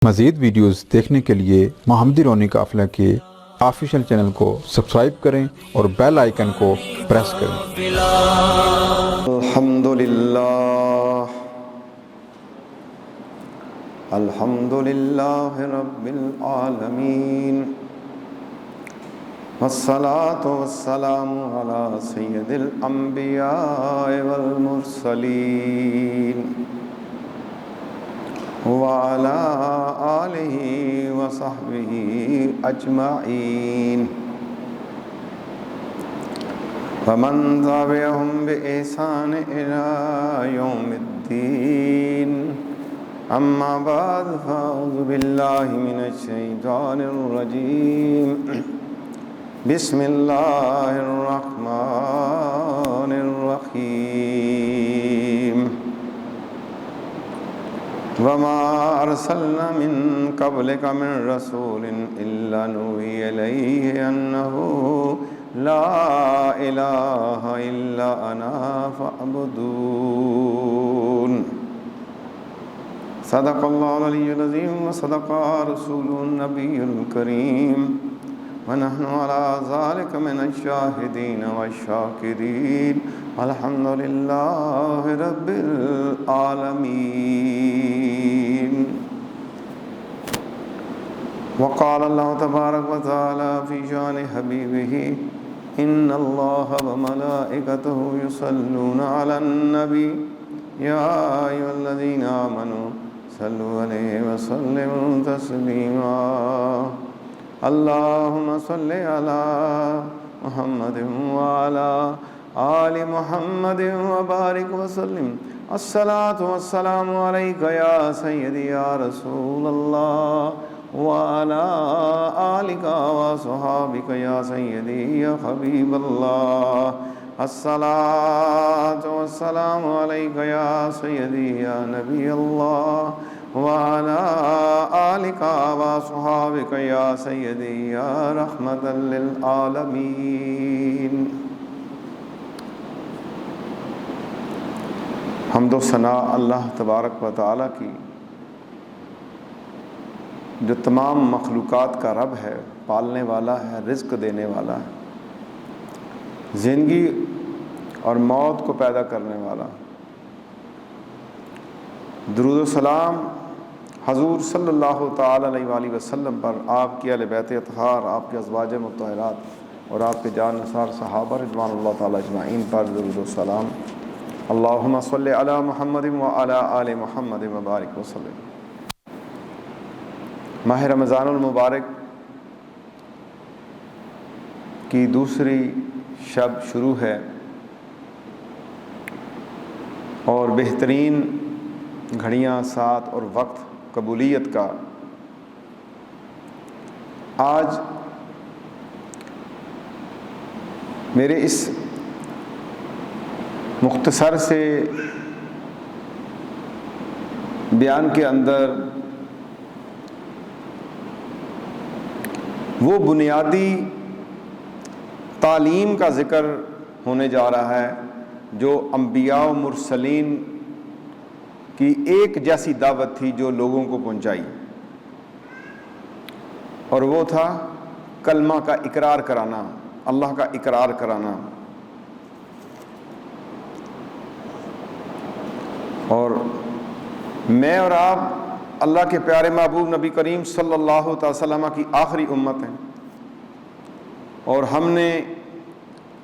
مزید ویڈیوز دیکھنے کے لیے محمدی رونی قافلہ کے آفیشیل چینل کو سبسکرائب کریں اور بیل آئیکن کو پریس کریں۔ الحمدللہ رب العالمین والصلاة والسلام علی سید الانبیاء والمرسلین وعلى آلہ وصحبہ اجمعین ومن تبعهم بإحسان إلى يوم الدین اما بعد فاعوذ باللہ من الشیطان الرجیم بسم اللہ الرحمن الرحیم وما ارسلنا من قبلک من رسول الا نوحی الیہ انہ لا الہ الا انا فاعبدون۔ صدق اللہ العلی العظیم وصدق رسوله النبی الکریم ونحن على ذلك من الشاہدین والشاکرین الحمد للہ رب العالمین۔ وقال اللہ تبارک وتعالی فی شان حبیبہ ان اللہ وملائکتہ یصلون علی النبی یا ایھا الذین آمنوا صلوا علیہ وسلموا تسلیما۔ اللہم صل علی محمد وعلی آل محمد وبارک وسلم۔ الصلاۃ والسلام علیک یا سیدی یا رسول اللہ وعلی آلک وصحابک یا سیدی یا حبیب اللہ۔ الصلاۃ والسلام علیک یا سیدی یا نبی اللہ وعلی آلک وصحابک یا سیدی یا رحمۃ للعالمین۔ حمد و ثناء اللہ تبارک و تعالیٰ کی، جو تمام مخلوقات کا رب ہے، پالنے والا ہے، رزق دینے والا ہے، زندگی اور موت کو پیدا کرنے والا۔ درود و سلام حضور صلی اللہ تعالی علیہ وآلہ وسلم پر، آپ کی اہل بیت اطہار، آپ کے ازواج مطہرات اور آپ کے جان نثار صحابہ رضوان اللہ تعالی اجمعین پر درود و سلام۔ اللہم صلی علی محمد وعلی آل محمد وبارک وسلم۔ ماہ رمضان المبارک کی دوسری شب شروع ہے اور بہترین گھڑیاں، ساعت اور وقت قبولیت کا آج میرے اس مختصر سے بیان کے اندر وہ بنیادی تعلیم کا ذکر ہونے جا رہا ہے جو انبیاء و مرسلین کی ایک جیسی دعوت تھی جو لوگوں کو پہنچائی، اور وہ تھا کلمہ کا اقرار کرانا، اللہ کا اقرار کرانا۔ اور میں اور آپ اللہ کے پیارے محبوب نبی کریم صلی اللہ تعالی وسلم کی آخری امت ہیں، اور ہم نے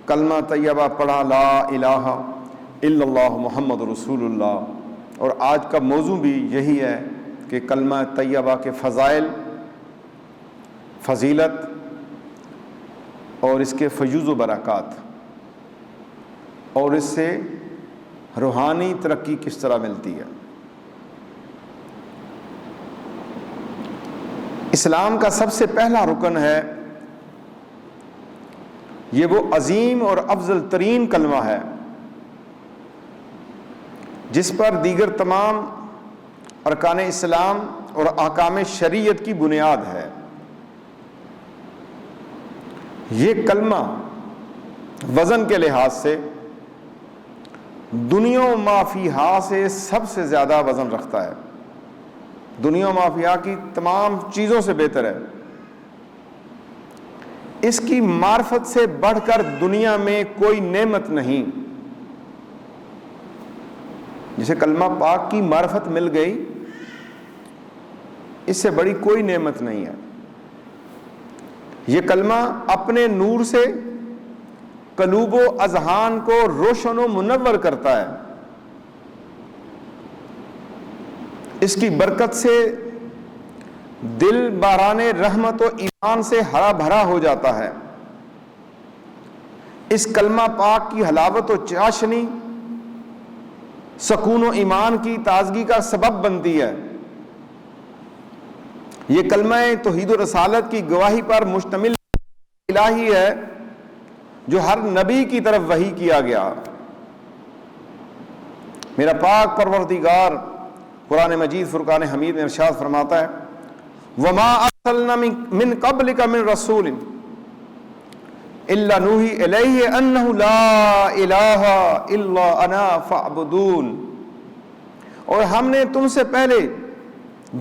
کلمہ طیبہ پڑھا، لا الہ الا اللہ محمد رسول اللہ، اور آج کا موضوع بھی یہی ہے کہ کلمہ طیبہ کے فضائل، فضیلت اور اس کے فیوز و برکات، اور اس سے روحانی ترقی کس طرح ملتی ہے۔ اسلام کا سب سے پہلا رکن ہے، یہ وہ عظیم اور افضل ترین کلمہ ہے جس پر دیگر تمام ارکان اسلام اور احکام شریعت کی بنیاد ہے۔ یہ کلمہ وزن کے لحاظ سے دنیا و ما فیہا سے سب سے زیادہ وزن رکھتا ہے۔ دنیا مافیا کی تمام چیزوں سے بہتر ہے. اس کی معرفت سے بڑھ کر دنیا میں کوئی نعمت نہیں. جسے کلمہ پاک کی معرفت مل گئی، اس سے بڑی کوئی نعمت نہیں ہے. یہ کلمہ اپنے نور سے قلوب و اذہان کو روشن و منور کرتا ہے. اس کی برکت سے دل باران رحمت و ایمان سے ہرا بھرا ہو جاتا ہے. اس کلمہ پاک کی حلاوت و چاشنی سکون و ایمان کی تازگی کا سبب بنتی ہے. یہ کلمہ توحید و رسالت کی گواہی پر مشتمل الہی ہے جو ہر نبی کی طرف وحی کیا گیا. میرا پاک پروردگار قرآن مجید فرقان حمید میں ارشاد فرماتا ہے وَمَا أَرْسَلْنَا مِن قَبْلِكَ مِن رَسُولٍ إِلَّا نُوحِي إِلَيْهِ أَنَّهُ لَا إِلَٰهَ إِلَّا أَنَا فَاعْبُدُونِ. اور ہم نے تم سے پہلے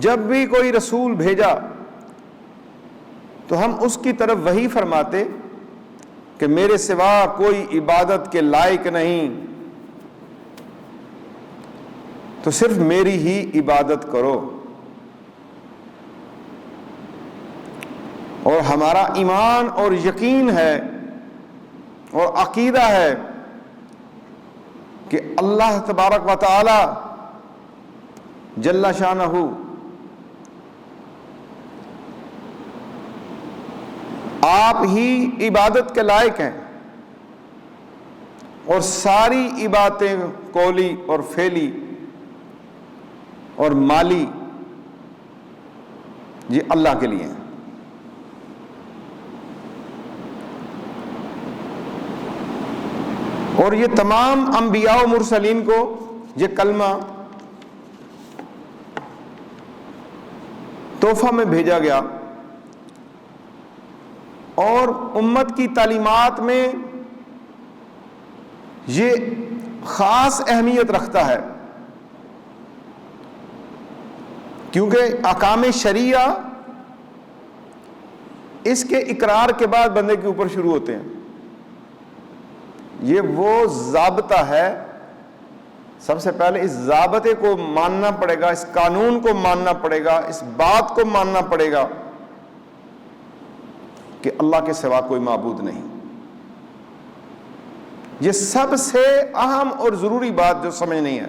جب بھی کوئی رسول بھیجا تو ہم اس کی طرف وحی فرماتے کہ میرے سوا کوئی عبادت کے لائق نہیں، تو صرف میری ہی عبادت کرو. اور ہمارا ایمان اور یقین ہے اور عقیدہ ہے کہ اللہ تبارک و تعالی جل شانہ آپ ہی عبادت کے لائق ہیں، اور ساری عبادتیں قولی اور فعلی اور مالی یہ اللہ کے لیے ہیں. اور یہ تمام انبیاء و مرسلین کو یہ کلمہ تحفہ میں بھیجا گیا، اور امت کی تعلیمات میں یہ خاص اہمیت رکھتا ہے، کیونکہ احکام شریعہ اس کے اقرار کے بعد بندے کے اوپر شروع ہوتے ہیں. یہ وہ ضابطہ ہے، سب سے پہلے اس ضابطے کو ماننا پڑے گا، اس قانون کو ماننا پڑے گا، اس بات کو ماننا پڑے گا کہ اللہ کے سوا کوئی معبود نہیں. یہ سب سے اہم اور ضروری بات جو سمجھنی ہے.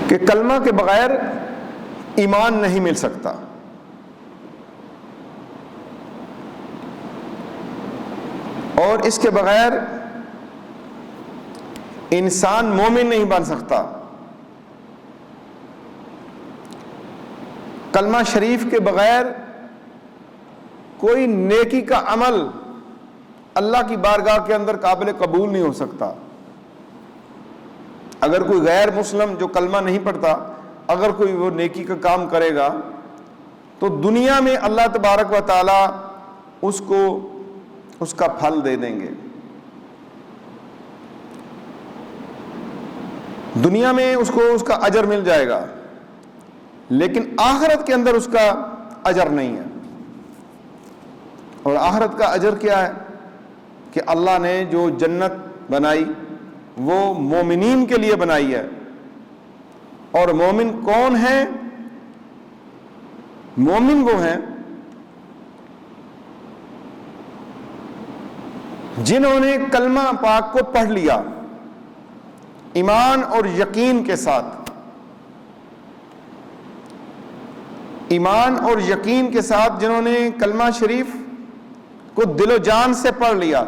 کہ کلمہ کے بغیر ایمان نہیں مل سکتا. اور اس کے بغیر انسان مومن نہیں بن سکتا. کلمہ شریف کے بغیر کوئی نیکی کا عمل اللہ کی بارگاہ کے اندر قابل قبول نہیں ہو سکتا. اگر کوئی غیر مسلم جو کلمہ نہیں پڑھتا اگر کوئی وہ نیکی کا کام کرے گا تو دنیا میں اللہ تبارک و تعالی اس کو اس کا پھل دے دیں گے. دنیا میں اس کو اس کا اجر مل جائے گا، لیکن آخرت کے اندر اس کا اجر نہیں ہے. اور آخرت کا اجر کیا ہے؟ کہ اللہ نے جو جنت بنائی وہ مومنین کے لیے بنائی ہے. اور مومن کون ہیں؟ مومن وہ ہیں جنہوں نے کلمہ پاک کو پڑھ لیا ایمان اور یقین کے ساتھ. ایمان اور یقین کے ساتھ جنہوں نے کلمہ شریف کو دل و جان سے پڑھ لیا،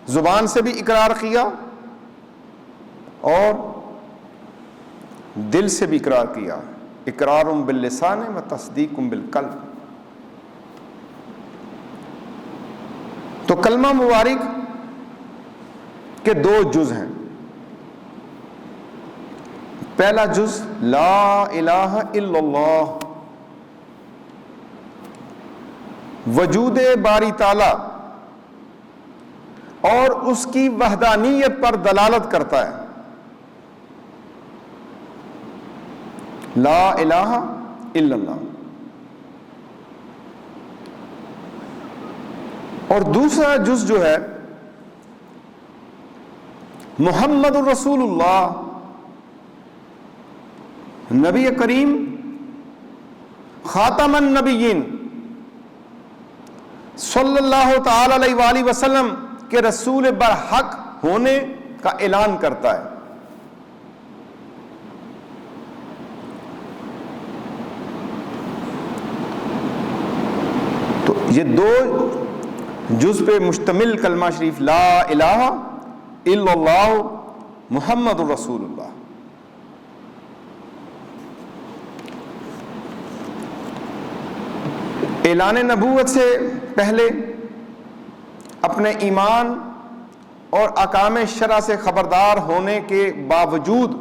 زبان سے بھی اقرار کیا اور دل سے بھی اقرار کیا. اقرار باللسان و تصدیق بالقلب. تو کلمہ مبارک کے دو جز ہیں. پہلا جز لا الہ الا اللہ، وجود باری تعالی اور اس کی وحدانیت پر دلالت کرتا ہے. لا الہ الا اللہ. اور دوسرا جز جو ہے محمد الرسول اللہ، نبی کریم خاتم النبیین صلی اللہ تعالی علیہ وآلہ وسلم کے رسول برحق ہونے کا اعلان کرتا ہے. تو یہ دو جز پہ مشتمل کلمہ شریف لا الہ الا اللہ محمد الرسول اللہ. اعلان نبوت سے پہلے اپنے ایمان اور احکام شرع سے خبردار ہونے کے باوجود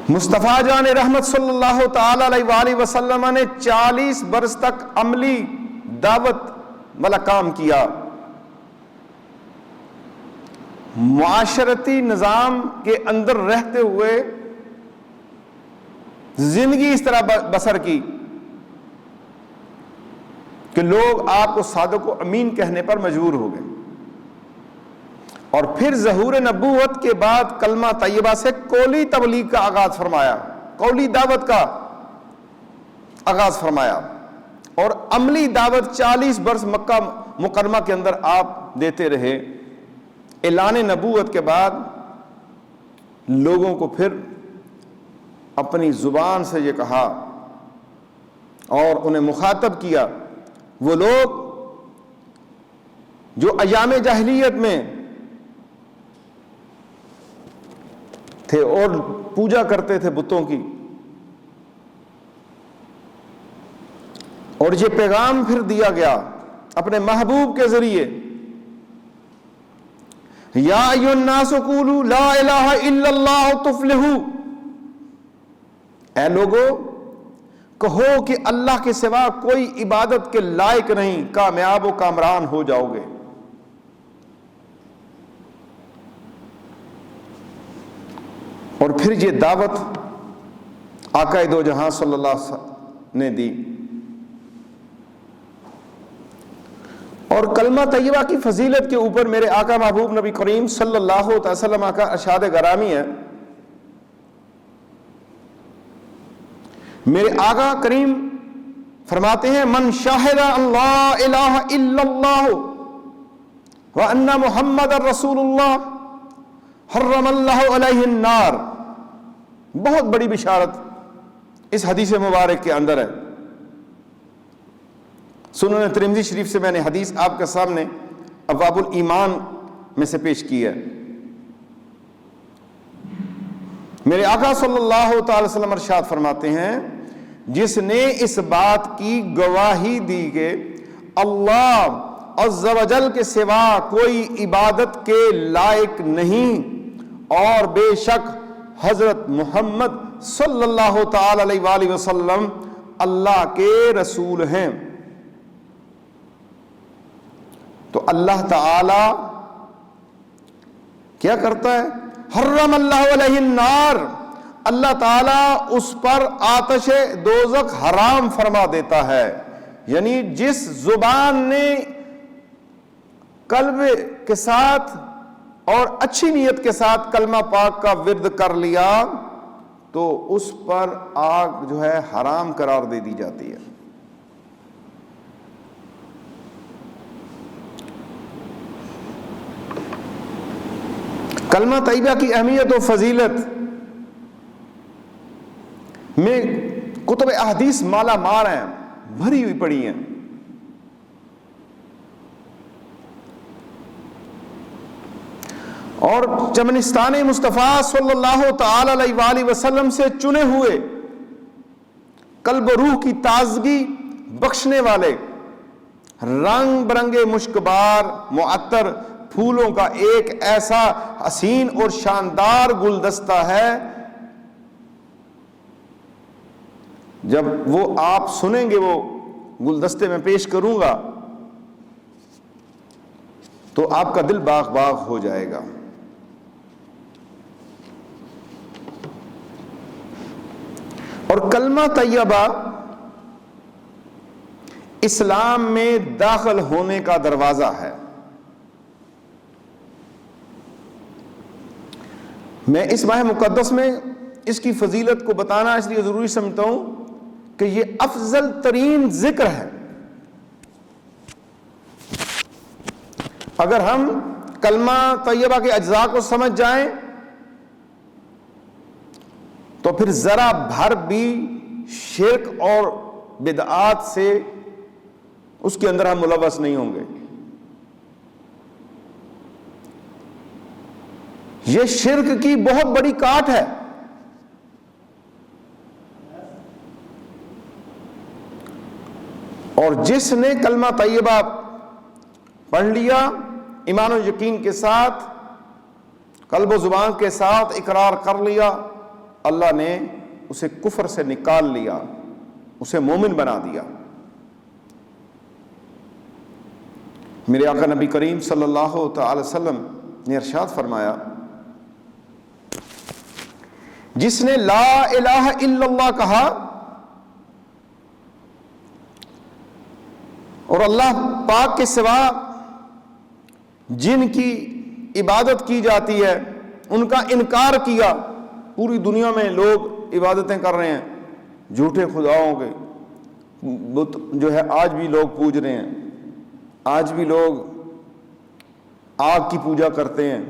مصطفیٰ جان رحمت صلی اللہ تعالی علیہ وآلہ وسلم نے 40 برس تک عملی دعوت والا کام کیا. معاشرتی نظام کے اندر رہتے ہوئے زندگی اس طرح بسر کی کہ لوگ آپ کو صادق و امین کہنے پر مجبور ہو گئے. اور پھر ظہور نبوت کے بعد کلمہ طیبہ سے قولی تبلیغ کا آغاز فرمایا، قولی دعوت کا آغاز فرمایا، اور عملی دعوت 40 برس مکہ مکرمہ کے اندر آپ دیتے رہے. اعلان نبوت کے بعد لوگوں کو پھر اپنی زبان سے یہ کہا اور انہیں مخاطب کیا وہ لوگ جو ایام جاہلیت میں تھے اور پوجا کرتے تھے بتوں کی. اور یہ پیغام پھر دیا گیا اپنے محبوب کے ذریعے، یا ایھا الناس قولوا لا الہ الا اللہ تفلحوا. اے لوگو کہو کہ اللہ کے سوا کوئی عبادت کے لائق نہیں، کامیاب و کامران ہو جاؤ گے. اور پھر یہ دعوت آقا دو جہاں صلی اللہ علیہ وسلم نے دی. اور کلمہ طیبہ کی فضیلت کے اوپر میرے آقا محبوب نبی کریم صلی اللہ علیہ وسلم کا ارشاد گرامی ہے. میرے آقا کریم فرماتے ہیں من شاہد اللہ الہ الا اللہ وان محمد رسول اللہ حرم اللہ علیہ النار. بہت بڑی بشارت اس حدیث مبارک کے اندر ہے. سنن ترمذی شریف سے میں نے حدیث آپ کے سامنے ابواب الایمان میں سے پیش کی ہے. میرے آقا صلی اللہ تعالی وسلم ارشاد فرماتے ہیں جس نے اس بات کی گواہی دی کہ اللہ عز و جل کے سوا کوئی عبادت کے لائق نہیں اور بے شک حضرت محمد صلی اللہ تعالی علیہ وآلہ وسلم اللہ کے رسول ہیں، تو اللہ تعالی کیا کرتا ہے؟ حرم اللہ علیہ النار، اللہ تعالی اس پر آتش دوزخ حرام فرما دیتا ہے. یعنی جس زبان نے قلب کے ساتھ اور اچھی نیت کے ساتھ کلمہ پاک کا ورد کر لیا تو اس پر آگ جو ہے حرام قرار دے دی جاتی ہے. کلمہ طیبہ کی اہمیت و فضیلت میں کتب احادیث مالا مال ہیں، بھری ہوئی پڑی ہیں. اور چمنستان مصطفیٰ صلی اللہ تعالی علیہ وآلہ وسلم سے چنے ہوئے قلب و روح کی تازگی بخشنے والے رنگ برنگے مشکبار معطر پھولوں کا ایک ایسا حسین اور شاندار گلدستہ ہے، جب وہ آپ سنیں گے وہ گلدستے میں پیش کروں گا تو آپ کا دل باغ باغ ہو جائے گا۔ اور کلمہ طیبہ اسلام میں داخل ہونے کا دروازہ ہے۔ میں اس ماہ مقدس میں اس کی فضیلت کو بتانا اس لیے ضروری سمجھتا ہوں کہ یہ افضل ترین ذکر ہے۔ اگر ہم کلمہ طیبہ کے اجزاء کو سمجھ جائیں تو پھر ذرا بھر بھی شرک اور بدعات سے اس کے اندر ہم ملوث نہیں ہوں گے۔ یہ شرک کی بہت بڑی کاٹ ہے۔ اور جس نے کلمہ طیبہ پڑھ لیا ایمان و یقین کے ساتھ، قلب و زبان کے ساتھ اقرار کر لیا، اللہ نے اسے کفر سے نکال لیا، اسے مومن بنا دیا۔ میرے آقا نبی کریم صلی اللہ تعالی وسلم نے ارشاد فرمایا، جس نے لا الہ الا اللہ کہا اور اللہ پاک کے سوا جن کی عبادت کی جاتی ہے ان کا انکار کیا، پوری دنیا میں لوگ عبادتیں کر رہے ہیں جھوٹے خداؤں کے، بت جو ہے آج بھی لوگ پوج رہے ہیں، آج بھی لوگ آگ کی پوجا کرتے ہیں۔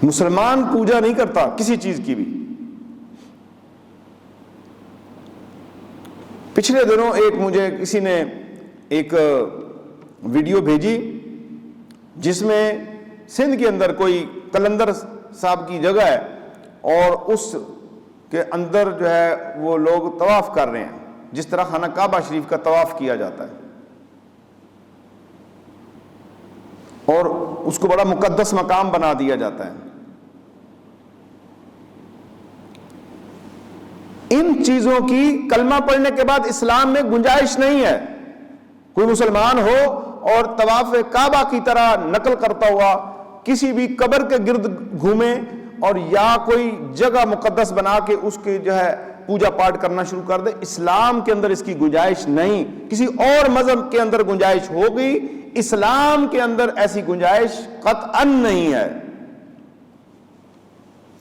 مسلمان پوجا نہیں کرتا کسی چیز کی بھی۔ پچھلے دنوں مجھے کسی نے ایک ویڈیو بھیجی جس میں سندھ کے اندر کوئی قلندر صاحب کی جگہ ہے اور اس کے اندر جو ہے وہ لوگ طواف کر رہے ہیں، جس طرح خانہ کعبہ شریف کا طواف کیا جاتا ہے، اور اس کو بڑا مقدس مقام بنا دیا جاتا ہے۔ ان چیزوں کی کلمہ پڑھنے کے بعد اسلام میں گنجائش نہیں ہے۔ کوئی مسلمان ہو اور طواف کعبہ کی طرح نقل کرتا ہوا کسی بھی قبر کے گرد گھومے اور یا کوئی جگہ مقدس بنا کے اس کے جو ہے پوجا پاٹ کرنا شروع کر دے، اسلام کے اندر اس کی گنجائش نہیں۔ کسی اور مذہب کے اندر گنجائش ہوگی، اسلام کے اندر ایسی گنجائش قطعاً نہیں ہے،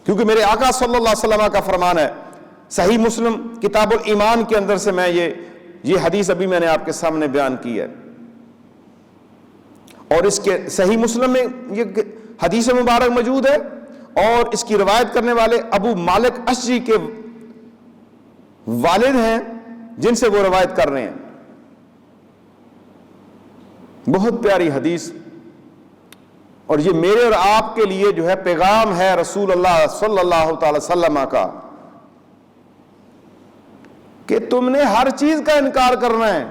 کیونکہ میرے آقا صلی اللہ علیہ وسلم کا فرمان ہے، صحیح مسلم کتاب الایمان کے اندر سے میں یہ حدیث ابھی میں نے آپ کے سامنے بیان کی ہے، اور اس کے صحیح مسلم میں یہ حدیث مبارک موجود ہے، اور اس کی روایت کرنے والے ابو مالک اشجعی کے والد ہیں جن سے وہ روایت کر رہے ہیں۔ بہت پیاری حدیث، اور یہ میرے اور آپ کے لیے جو ہے پیغام ہے رسول اللہ صلی اللہ تعالی وسلم کا، کہ تم نے ہر چیز کا انکار کرنا ہے،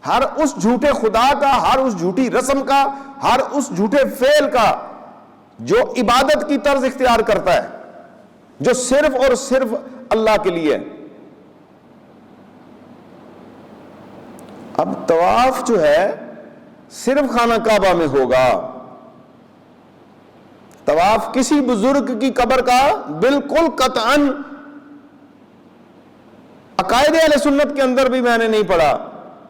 ہر اس جھوٹے خدا کا، ہر اس جھوٹی رسم کا، ہر اس جھوٹے فعل کا جو عبادت کی طرز اختیار کرتا ہے، جو صرف اور صرف اللہ کے لیے۔ اب طواف جو ہے صرف خانہ کعبہ میں ہوگا، طواف کسی بزرگ کی قبر کا بالکل قطعاً عقائد اہل سنت کے اندر بھی میں نے نہیں پڑھا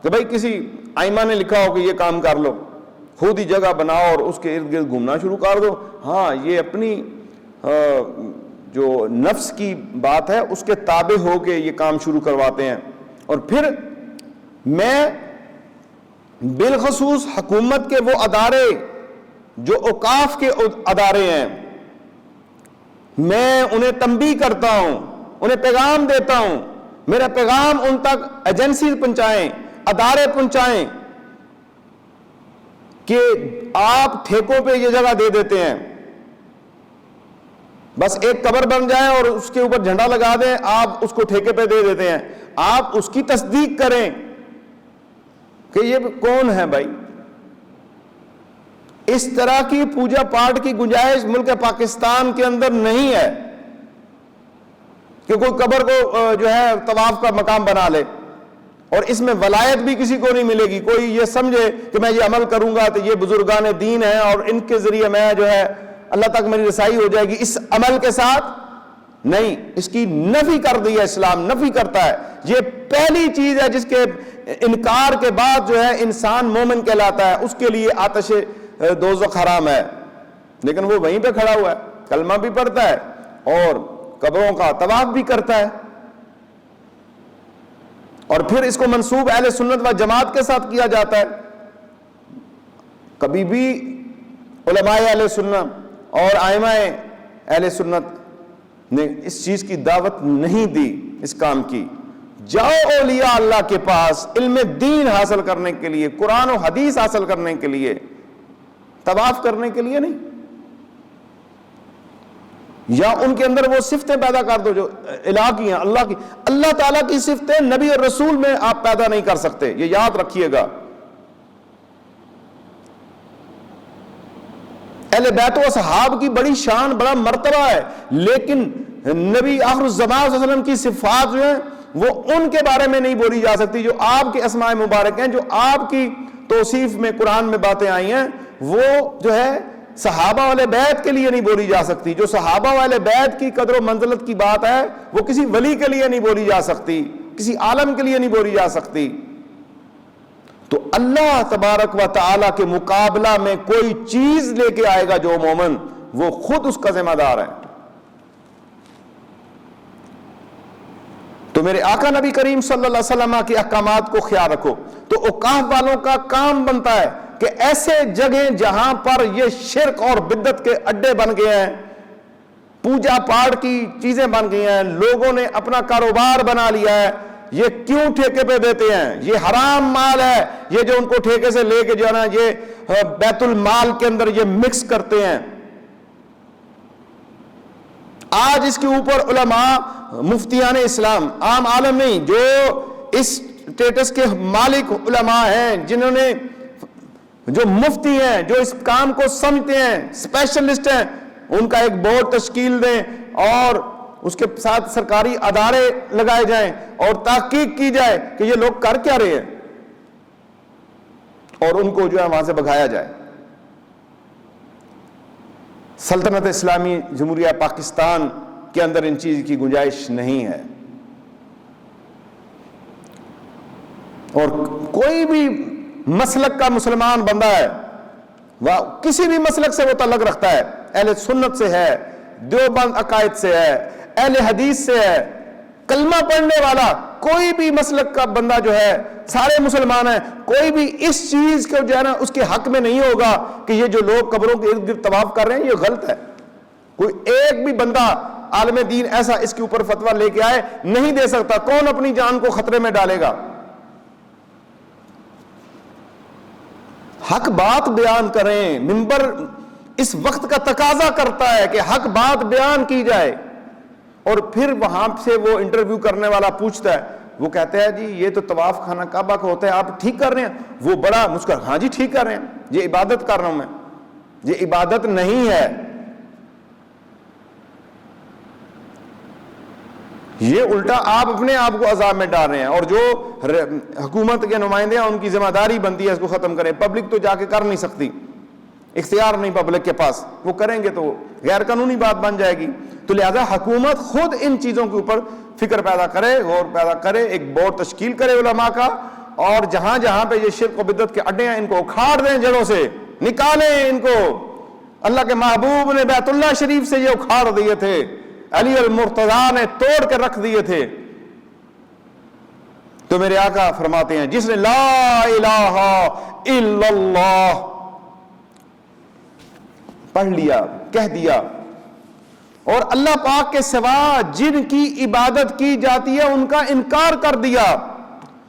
کہ بھائی کسی ائمہ نے لکھا ہو کہ یہ کام کر لو، خود ہی جگہ بناؤ اور اس کے ارد گرد گھومنا شروع کر دو۔ ہاں، یہ اپنی جو نفس کی بات ہے اس کے تابع ہو کے یہ کام شروع کرواتے ہیں۔ اور پھر میں بالخصوص حکومت کے وہ ادارے جو اوقاف کے ادارے ہیں، میں انہیں تنبیہ کرتا ہوں، انہیں پیغام دیتا ہوں، میرا پیغام ان تک ایجنسی پہنچائیں، ادارے پہنچائیں کہ آپ ٹھیکوں پہ یہ جگہ دے دیتے ہیں، بس ایک قبر بن جائے اور اس کے اوپر جھنڈا لگا دیں، آپ اس کو ٹھیکے پہ دے دیتے ہیں۔ آپ اس کی تصدیق کریں کہ یہ کون ہے بھائی۔ اس طرح کی پوجا پاٹ کی گنجائش ملک پاکستان کے اندر نہیں ہے کہ کوئی قبر کو جو ہے طواف کا مقام بنا لے اور اس میں ولایت بھی کسی کو نہیں ملے گی. کوئی یہ سمجھے کہ میں یہ عمل کروں گا تو یہ بزرگان دین ہیں اور ان کے ذریعے میں جو ہے اللہ تک میری رسائی ہو جائے گی, اس عمل کے ساتھ نہیں. اس کی نفی کر دی ہے اسلام, نفی کرتا ہے. یہ پہلی چیز ہے جس کے انکار کے بعد جو ہے انسان مومن کہلاتا ہے, اس کے لیے آتش دوزخ حرام ہے. لیکن وہ وہیں پہ کھڑا ہوا ہے, کلمہ بھی پڑھتا ہے اور قبروں کا طواف بھی کرتا ہے, اور پھر اس کو منسوب اہل سنت و جماعت کے ساتھ کیا جاتا ہے. کبھی بھی علماء اہل سنت اور ائمہ اہل سنت نے اس چیز کی دعوت نہیں دی, اس کام کی. جاؤ اولیاء اللہ کے پاس علم دین حاصل کرنے کے لیے, قرآن و حدیث حاصل کرنے کے لیے, طواف کرنے کے لیے نہیں. یا ان کے اندر وہ صفتیں پیدا کر دو جو الہ کی ہیں, اللہ کی. اللہ تعالیٰ کی صفتیں نبی اور رسول میں آپ پیدا نہیں کر سکتے, یہ یاد رکھیے گا. اہل بیت و صحاب کی بڑی شان, بڑا مرتبہ ہے, لیکن نبی آخر الزمان صلی اللہ علیہ وسلم کی صفات جو ہیں وہ ان کے بارے میں نہیں بولی جا سکتی. جو آپ کے اسماء مبارک ہیں, جو آپ کی توصیف میں قرآن میں باتیں آئی ہیں, وہ جو ہے صحابہ والے بیت کے لیے نہیں بولی جا سکتی. جو صحابہ والے بیت کی قدر و منزلت کی بات ہے وہ کسی ولی کے لیے نہیں بولی جا سکتی, کسی عالم کے لیے نہیں بولی جا سکتی. تو اللہ تبارک و تعالی کے مقابلہ میں کوئی چیز لے کے آئے گا جو مومن, وہ خود اس کا ذمہ دار ہے. تو میرے آقا نبی کریم صلی اللہ علیہ وسلم کے احکامات کو خیال رکھو. تو اوقاف والوں کا کام بنتا ہے کہ ایسے جگہیں جہاں پر یہ شرک اور بدعت کے اڈے بن گئے ہیں, پوجا پاٹ کی چیزیں بن گئی ہیں, لوگوں نے اپنا کاروبار بنا لیا ہے, یہ کیوں ٹھیکے پہ دیتے ہیں؟ یہ حرام مال ہے, یہ جو ان کو ٹھیکے سے لے کے جو ہے نا یہ بیت المال کے اندر یہ مکس کرتے ہیں. آج اس کے اوپر علماء, مفتیان اسلام, عام عالم نہیں, جو اس اسٹیٹس کے مالک علماء ہیں, جنہوں نے جو مفتی ہیں, جو اس کام کو سمجھتے ہیں, اسپیشلسٹ ہیں, ان کا ایک بورڈ تشکیل دیں اور اس کے ساتھ سرکاری ادارے لگائے جائیں اور تحقیق کی جائے کہ یہ لوگ کر کیا رہے ہیں, اور ان کو جو ہے وہاں سے بھگایا جائے. سلطنت اسلامی جمہوریہ پاکستان کے اندر ان چیز کی گنجائش نہیں ہے. اور کوئی بھی مسلک کا مسلمان بندہ ہے, وہ کسی بھی مسلک سے وہ تعلق رکھتا ہے, اہل سنت سے ہے, دیوبند عقائد سے ہے, اہل حدیث سے ہے, کلمہ پڑھنے والا کوئی بھی مسلک کا بندہ جو ہے, سارے مسلمان ہیں, کوئی بھی اس چیز کو جو ہے نا اس کے حق میں نہیں ہوگا کہ یہ جو لوگ قبروں کے ارد گرد طواف کر رہے ہیں یہ غلط ہے. کوئی ایک بھی بندہ عالم دین ایسا اس کے اوپر فتویٰ لے کے آئے نہیں دے سکتا. کون اپنی جان کو خطرے میں ڈالے گا؟ حق بات بیان کریں. منبر اس وقت کا تقاضا کرتا ہے کہ حق بات بیان کی جائے. اور پھر وہاں سے وہ انٹرویو کرنے والا پوچھتا ہے, وہ کہتا ہے جی یہ تو طواف خانہ کعبہ کا ہوتا ہے, آپ ٹھیک کر رہے ہیں؟ وہ بڑا مسکرا, ہاں جی ٹھیک کر رہے ہیں, یہ عبادت کر رہا ہوں میں. یہ عبادت نہیں ہے, یہ الٹا آپ اپنے آپ کو عذاب میں ڈال رہے ہیں. اور جو حکومت کے نمائندے ہیں ان کی ذمہ داری بنتی ہے اس کو ختم کریں. پبلک تو جا کے کر نہیں سکتی, اختیار نہیں پبلک کے پاس, وہ کریں گے تو غیر قانونی بات بن جائے گی. تو لہذا حکومت خود ان چیزوں کے اوپر فکر پیدا کرے, غور پیدا کرے, ایک بورڈ تشکیل کرے علماء کا, اور جہاں جہاں پہ یہ شرک و بدعت کے اڈے ہیں ان کو اکھاڑ دیں, جڑوں سے نکالیں ان کو. اللہ کے محبوب نے بیت اللہ شریف سے یہ اکھاڑ دیے تھے, علی المرتضیٰ نے توڑ کے رکھ دیے تھے. تو میرے آقا فرماتے ہیں جس نے لا الہ الا اللہ پڑھ لیا, کہہ دیا, اور اللہ پاک کے سوا جن کی عبادت کی جاتی ہے ان کا انکار کر دیا,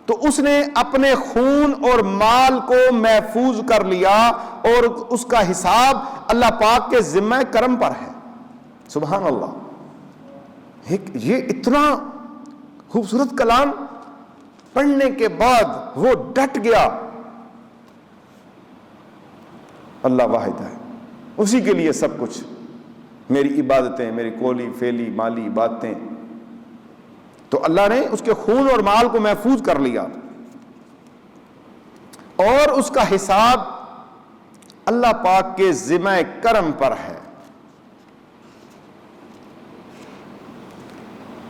تو اس نے اپنے خون اور مال کو محفوظ کر لیا, اور اس کا حساب اللہ پاک کے ذمہ کرم پر ہے. سبحان اللہ. یہ اتنا خوبصورت کلام پڑھنے کے بعد وہ ڈٹ گیا. اللہ واحد ہے, اسی کے لیے سب کچھ, میری عبادتیں, میری قولی فعلی مالی باتیں. تو اللہ نے اس کے خون اور مال کو محفوظ کر لیا. اور اس کا حساب اللہ پاک کے ذمہ کرم پر ہے.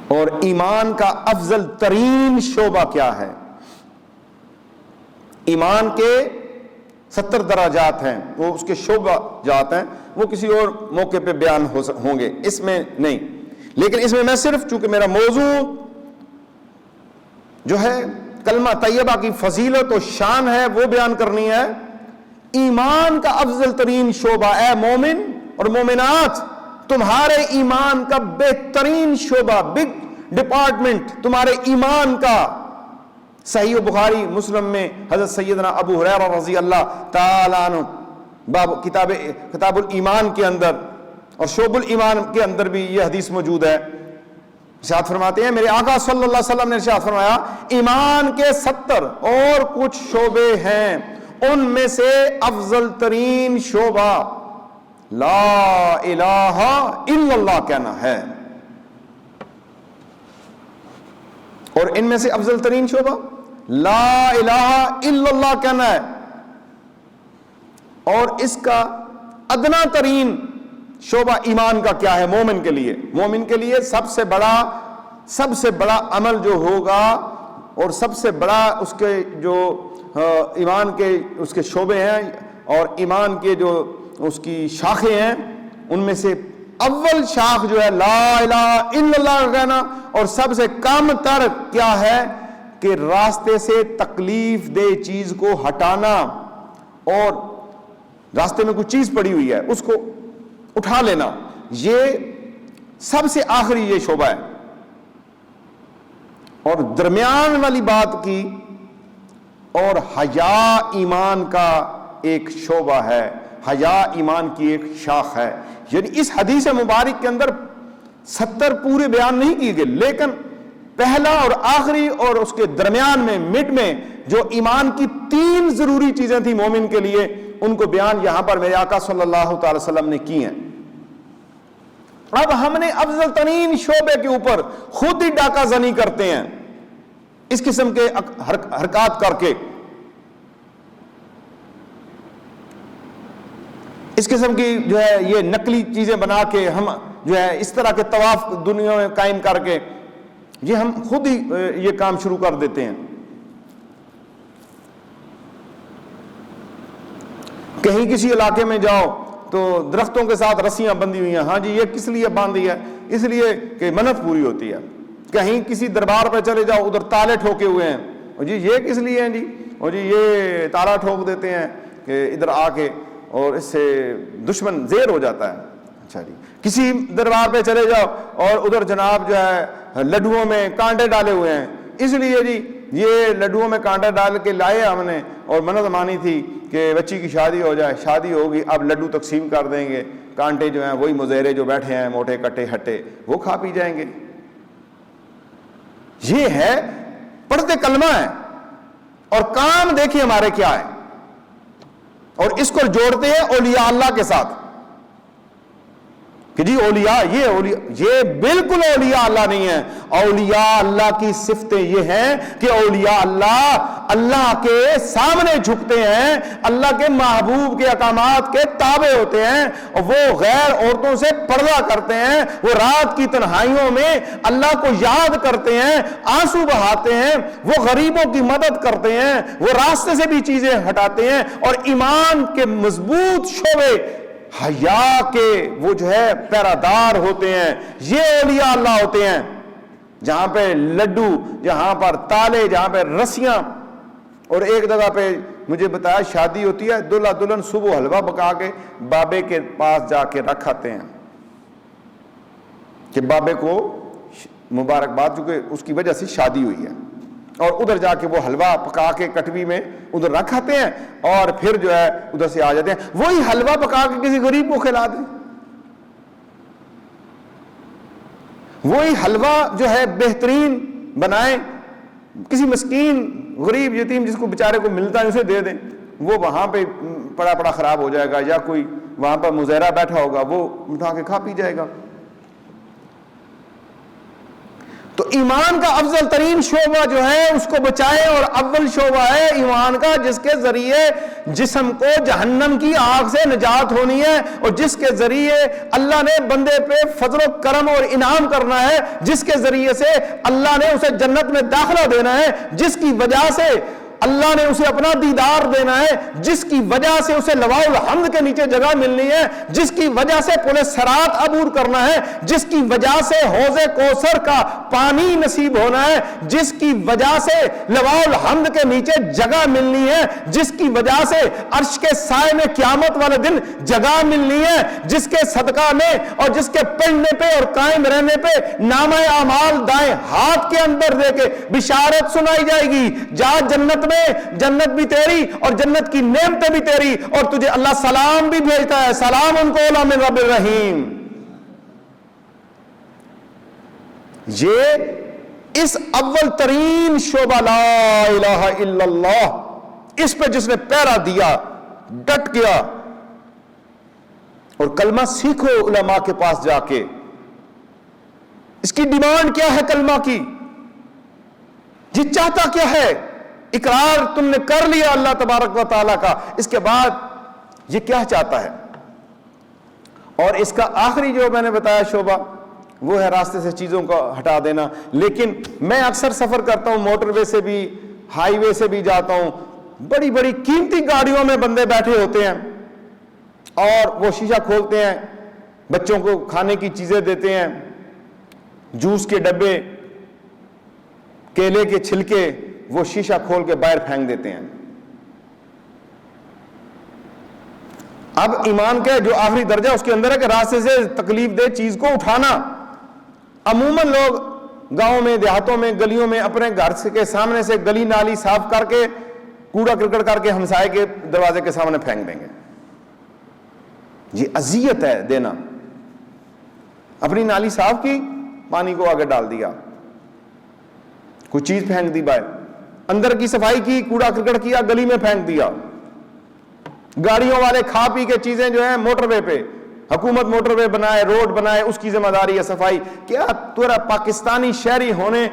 اور ایمان کا افضل ترین شعبہ کیا ہے؟ ایمان کے 70 درجات ہیں، وہ اس کے شعبہ جات ہیں، وہ کسی اور موقع پہ بیان ہوں گے، اس میں نہیں. لیکن اس میں میں صرف چونکہ میرا موضوع جو ہے کلمہ طیبہ کی فضیلت و شان ہے وہ بیان کرنی ہے. ایمان کا افضل ترین شعبہ، اے مومن اور مومنات، تمہارے ایمان کا بہترین شعبہ، بگ ڈپارٹمنٹ تمہارے ایمان کا. صحیح بخاری مسلم میں حضرت سیدنا ابو ہریرہ رضی اللہ تعالیٰ عنہ باب کتاب الایمان کے اندر اور شعب الایمان کے اندر بھی یہ حدیث موجود ہے. ارشاد فرماتے ہیں میرے آقا صلی اللہ علیہ وسلم نے ارشاد فرمایا ایمان کے 70 اور کچھ شعبے ہیں، ان میں سے افضل ترین شعبہ لا الہ الا اللہ کہنا ہے. اور ان میں سے افضل ترین شعبہ لا الہ الا اللہ کہنا ہے. اور اس کا ادنا ترین شعبہ ایمان کا کیا ہے؟ مومن کے لیے، مومن کے لیے سب سے بڑا عمل جو ہوگا اور سب سے بڑا اس کے جو ایمان کے اس کے شعبے ہیں اور ایمان کے جو اس کی شاخیں ہیں، ان میں سے اول شاخ جو ہے لا الہ الا اللہ کہنا. اور سب سے کم تر کیا ہے کہ راستے سے تکلیف دہ چیز کو ہٹانا، اور راستے میں کوئی چیز پڑی ہوئی ہے اس کو اٹھا لینا، یہ سب سے آخری یہ شعبہ ہے. اور درمیان والی بات کی، اور حیا ایمان کا ایک شعبہ ہے، حیا ایمان کی ایک شاخ ہے. یعنی اس حدیث مبارک کے اندر 70 پورے بیان نہیں کیے گئے، لیکن پہلا اور آخری اور اس کے درمیان میں مڈ میں جو ایمان کی 3 ضروری چیزیں تھیں مومن کے لیے، ان کو بیان یہاں پر میرے آقا صلی اللہ تعالی وسلم نے کی ہیں. اب ہم نے افضل ترین شعبے کے اوپر خود ہی ڈاکہ زنی کرتے ہیں اس قسم کے حرکات کر کے، اس قسم کی جو ہے یہ نقلی چیزیں بنا کے ہم جو ہے اس طرح کے طواف دنیا میں قائم کر کے یہ ہم خود ہی یہ کام شروع کر دیتے ہیں. کہیں کسی علاقے میں جاؤ تو درختوں کے ساتھ رسیاں بندھی ہوئی ہیں، ہاں جی یہ کس لیے باندھی ہے؟ اس لیے کہ منت پوری ہوتی ہے. کہیں کسی دربار پہ چلے جاؤ ادھر تالے ٹھوکے ہوئے ہیں، اور جی یہ کس لیے ہیں جی، اور جی یہ تالا ٹھوک دیتے ہیں کہ ادھر آ کے، اور اس سے دشمن زیر ہو جاتا ہے. اچھا جی کسی دربار پہ چلے جاؤ اور ادھر جناب جو ہے لڈوؤں میں کانٹے ڈالے ہوئے ہیں، اس لیے جی یہ لڈوؤں میں کانٹا ڈال کے لائے ہم نے، اور منت مانی تھی کہ بچی کی شادی ہو جائے، شادی ہوگی اب لڈو تقسیم کر دیں گے، کانٹے جو ہیں وہی مزیرے جو بیٹھے ہیں موٹے کٹے ہٹے وہ کھا پی جائیں گے. یہ ہے پڑھتے کلمہ ہے اور کام دیکھیں ہمارے کیا ہے، اور اس کو جوڑتے ہیں اولیاء اللہ کے ساتھ کہ جی اولیاء یہ بالکل اولیاء اللہ نہیں ہے. اولیاء اللہ کی صفتیں یہ ہیں کہ اولیاء اللہ کے سامنے جھکتے ہیں، اللہ کے محبوب کے احکامات کے تابع ہوتے ہیں، اور وہ غیر عورتوں سے پردہ کرتے ہیں، وہ رات کی تنہائیوں میں اللہ کو یاد کرتے ہیں، آنسو بہاتے ہیں، وہ غریبوں کی مدد کرتے ہیں، وہ راستے سے بھی چیزیں ہٹاتے ہیں. اور ایمان کے مضبوط شعبے حیا کے وہ جو ہے پیرادار ہوتے ہیں، یہ اولیاء اللہ ہوتے ہیں. جہاں پہ لڈو، جہاں پر تالے، جہاں پہ رسیاں. اور ایک جگہ پہ مجھے بتایا شادی ہوتی ہے، دلہا دلہن صبح حلوہ پکا کے بابے کے پاس جا کے رکھ آتے ہیں کہ بابے کو مبارکباد، چونکہ اس کی وجہ سے شادی ہوئی ہے، اور ادھر جا کے وہ حلوہ پکا کے کٹوی میں ادھر رکھ آتے ہیں، اور پھر جو ہے ادھر سے آ جاتے ہیں، وہی حلوہ پکا کے کسی غریب کو کھلا دیں. وہی حلوہ جو ہے بہترین بنائیں، کسی مسکین غریب یتیم جس کو بیچارے کو ملتا ہے اسے دے دیں، وہ وہاں پہ پڑا خراب ہو جائے گا، یا کوئی وہاں پر مزیرہ بیٹھا ہوگا وہ اٹھا کے کھا پی جائے گا. تو ایمان کا افضل ترین شعبہ جو ہے اس کو بچائے، اور اول شعبہ ہے ایمان کا جس کے ذریعے جسم کو جہنم کی آگ سے نجات ہونی ہے، اور جس کے ذریعے اللہ نے بندے پہ فضل و کرم اور انعام کرنا ہے، جس کے ذریعے سے اللہ نے اسے جنت میں داخلہ دینا ہے، جس کی وجہ سے اللہ نے اسے اپنا دیدار دینا ہے، جس کی وجہ سے اسے لواء الحمد کے نیچے جگہ ملنی ہے، جس کی وجہ سے پل صراط عبور کرنا ہے، جس کی وجہ سے حوض کوثر کا پانی نصیب ہونا ہے، جس کی وجہ سے لواء الحمد کے نیچے جگہ ملنی ہے، جس کی وجہ سے عرش کے سائے میں قیامت والے دن جگہ ملنی ہے، جس کے صدقہ میں اور جس کے پڑھنے پہ اور قائم رہنے پہ نامہ اعمال دائیں ہاتھ کے اندر دے کے بشارت سنائی جائے گی، جا جنت میں، جنت بھی تیری اور جنت کی نعمتیں بھی تیری، اور تجھے اللہ سلام بھی بھیجتا ہے، سلام ان کو من رب الرحیم۔ یہ اس اول ترین شعبہ لا الہ الا اللہ، اس پہ جس نے پہرا دیا، ڈٹ گیا، اور کلمہ سیکھو علماء کے پاس جا کے۔ اس کی ڈیمانڈ کیا ہے کلمہ کی؟ یہ چاہتا کیا ہے؟ اقرار تم نے کر لیا اللہ تبارک و تعالیٰ کا، اس کے بعد یہ کیا چاہتا ہے؟ اور اس کا آخری جو میں نے بتایا شعبہ وہ ہے راستے سے چیزوں کو ہٹا دینا۔ لیکن میں اکثر سفر کرتا ہوں، موٹر وے سے بھی، ہائی وے سے بھی جاتا ہوں، بڑی بڑی قیمتی گاڑیوں میں بندے بیٹھے ہوتے ہیں اور وہ شیشہ کھولتے ہیں، بچوں کو کھانے کی چیزیں دیتے ہیں، جوس کے ڈبے، کیلے کے چھلکے، وہ شیشہ کھول کے باہر پھینک دیتے ہیں۔ اب ایمان کا جو آخری درجہ اس کے اندر ہے کہ راستے سے تکلیف دہ چیز کو اٹھانا۔ عموماً لوگ گاؤں میں، دیہاتوں میں، گلیوں میں اپنے گھر کے سامنے سے گلی نالی صاف کر کے، کوڑا کرکٹ کر کے ہمسائے کے دروازے کے سامنے پھینک دیں گے۔ یہ اذیت ہے دینا۔ اپنی نالی صاف کی، پانی کو آگے ڈال دیا، کوئی چیز پھینک دی باہر، اندر کی صفائی کی، کوڑا کرکٹ کیا، گلی میں پھینک دیا۔ گاڑیوں والے کھا پی کے چیزیں جو ہیں موٹر وے پہ، حکومت موٹر وے بنائے، روڈ بنائے، اس کی ذمہ داری ہے صفائی۔ کیا تیرا پاکستانی شہری ہونے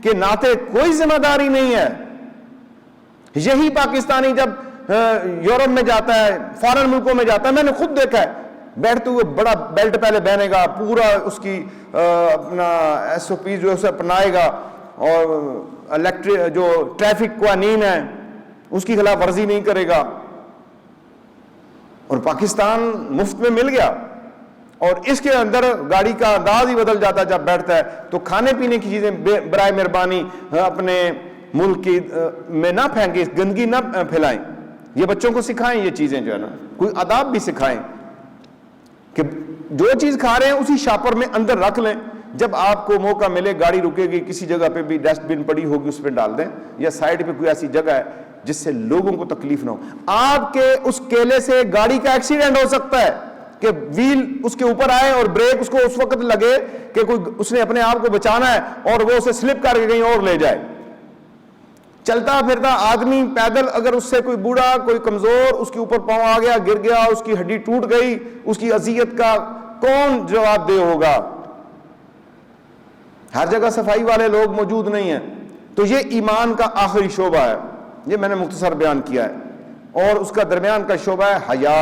کے ناطے کوئی ذمہ داری نہیں ہے؟ یہی پاکستانی جب یورپ میں جاتا ہے، فارن ملکوں میں جاتا ہے، میں نے خود دیکھا ہے، بیٹھتے ہوئے بڑا بیلٹ پہلے پہنے گا، پورا اس کی اپنا ایس او پی جو ہے اسے اپنائے گا، اور جو ٹریفک قوانین ہے اس کی خلاف ورزی نہیں کرے گا۔ اور پاکستان مفت میں مل گیا، اور اس کے اندر گاڑی کا انداز ہی بدل جاتا ہے جب بیٹھتا ہے۔ تو کھانے پینے کی چیزیں برائے مہربانی اپنے ملک کی میں نہ پھینکیں، گندگی نہ پھیلائیں۔ یہ بچوں کو سکھائیں، یہ چیزیں جو ہے نا، کوئی آداب بھی سکھائیں کہ جو چیز کھا رہے ہیں اسی شاپر میں اندر رکھ لیں، جب آپ کو موقع ملے، گاڑی رکے گی، کسی جگہ پہ بھی ڈسٹ بن پڑی ہوگی اس پہ ڈال دیں، یا سائڈ پہ کوئی ایسی جگہ ہے جس سے لوگوں کو تکلیف نہ ہو۔ آپ کے اس کیلے سے گاڑی کا ایکسیڈنٹ ہو سکتا ہے کہ ویل اس کے اوپر آئے اور بریک اس کو اس وقت لگے کہ کوئی اس نے اپنے آپ کو بچانا ہے اور وہ اسے سلپ کر کے کہیں اور لے جائے۔ چلتا پھرتا آدمی پیدل، اگر اس سے کوئی بوڑھا، کوئی کمزور اس کے اوپر پاؤں آ گیا، گر گیا، اس کی ہڈی ٹوٹ گئی، اس کی اذیت کا کون جواب دہ ہوگا؟ ہر جگہ صفائی والے لوگ موجود نہیں ہیں۔ تو یہ ایمان کا آخری شعبہ ہے، یہ میں نے مختصر بیان کیا ہے۔ اور اس کا درمیان کا شعبہ ہے حیا،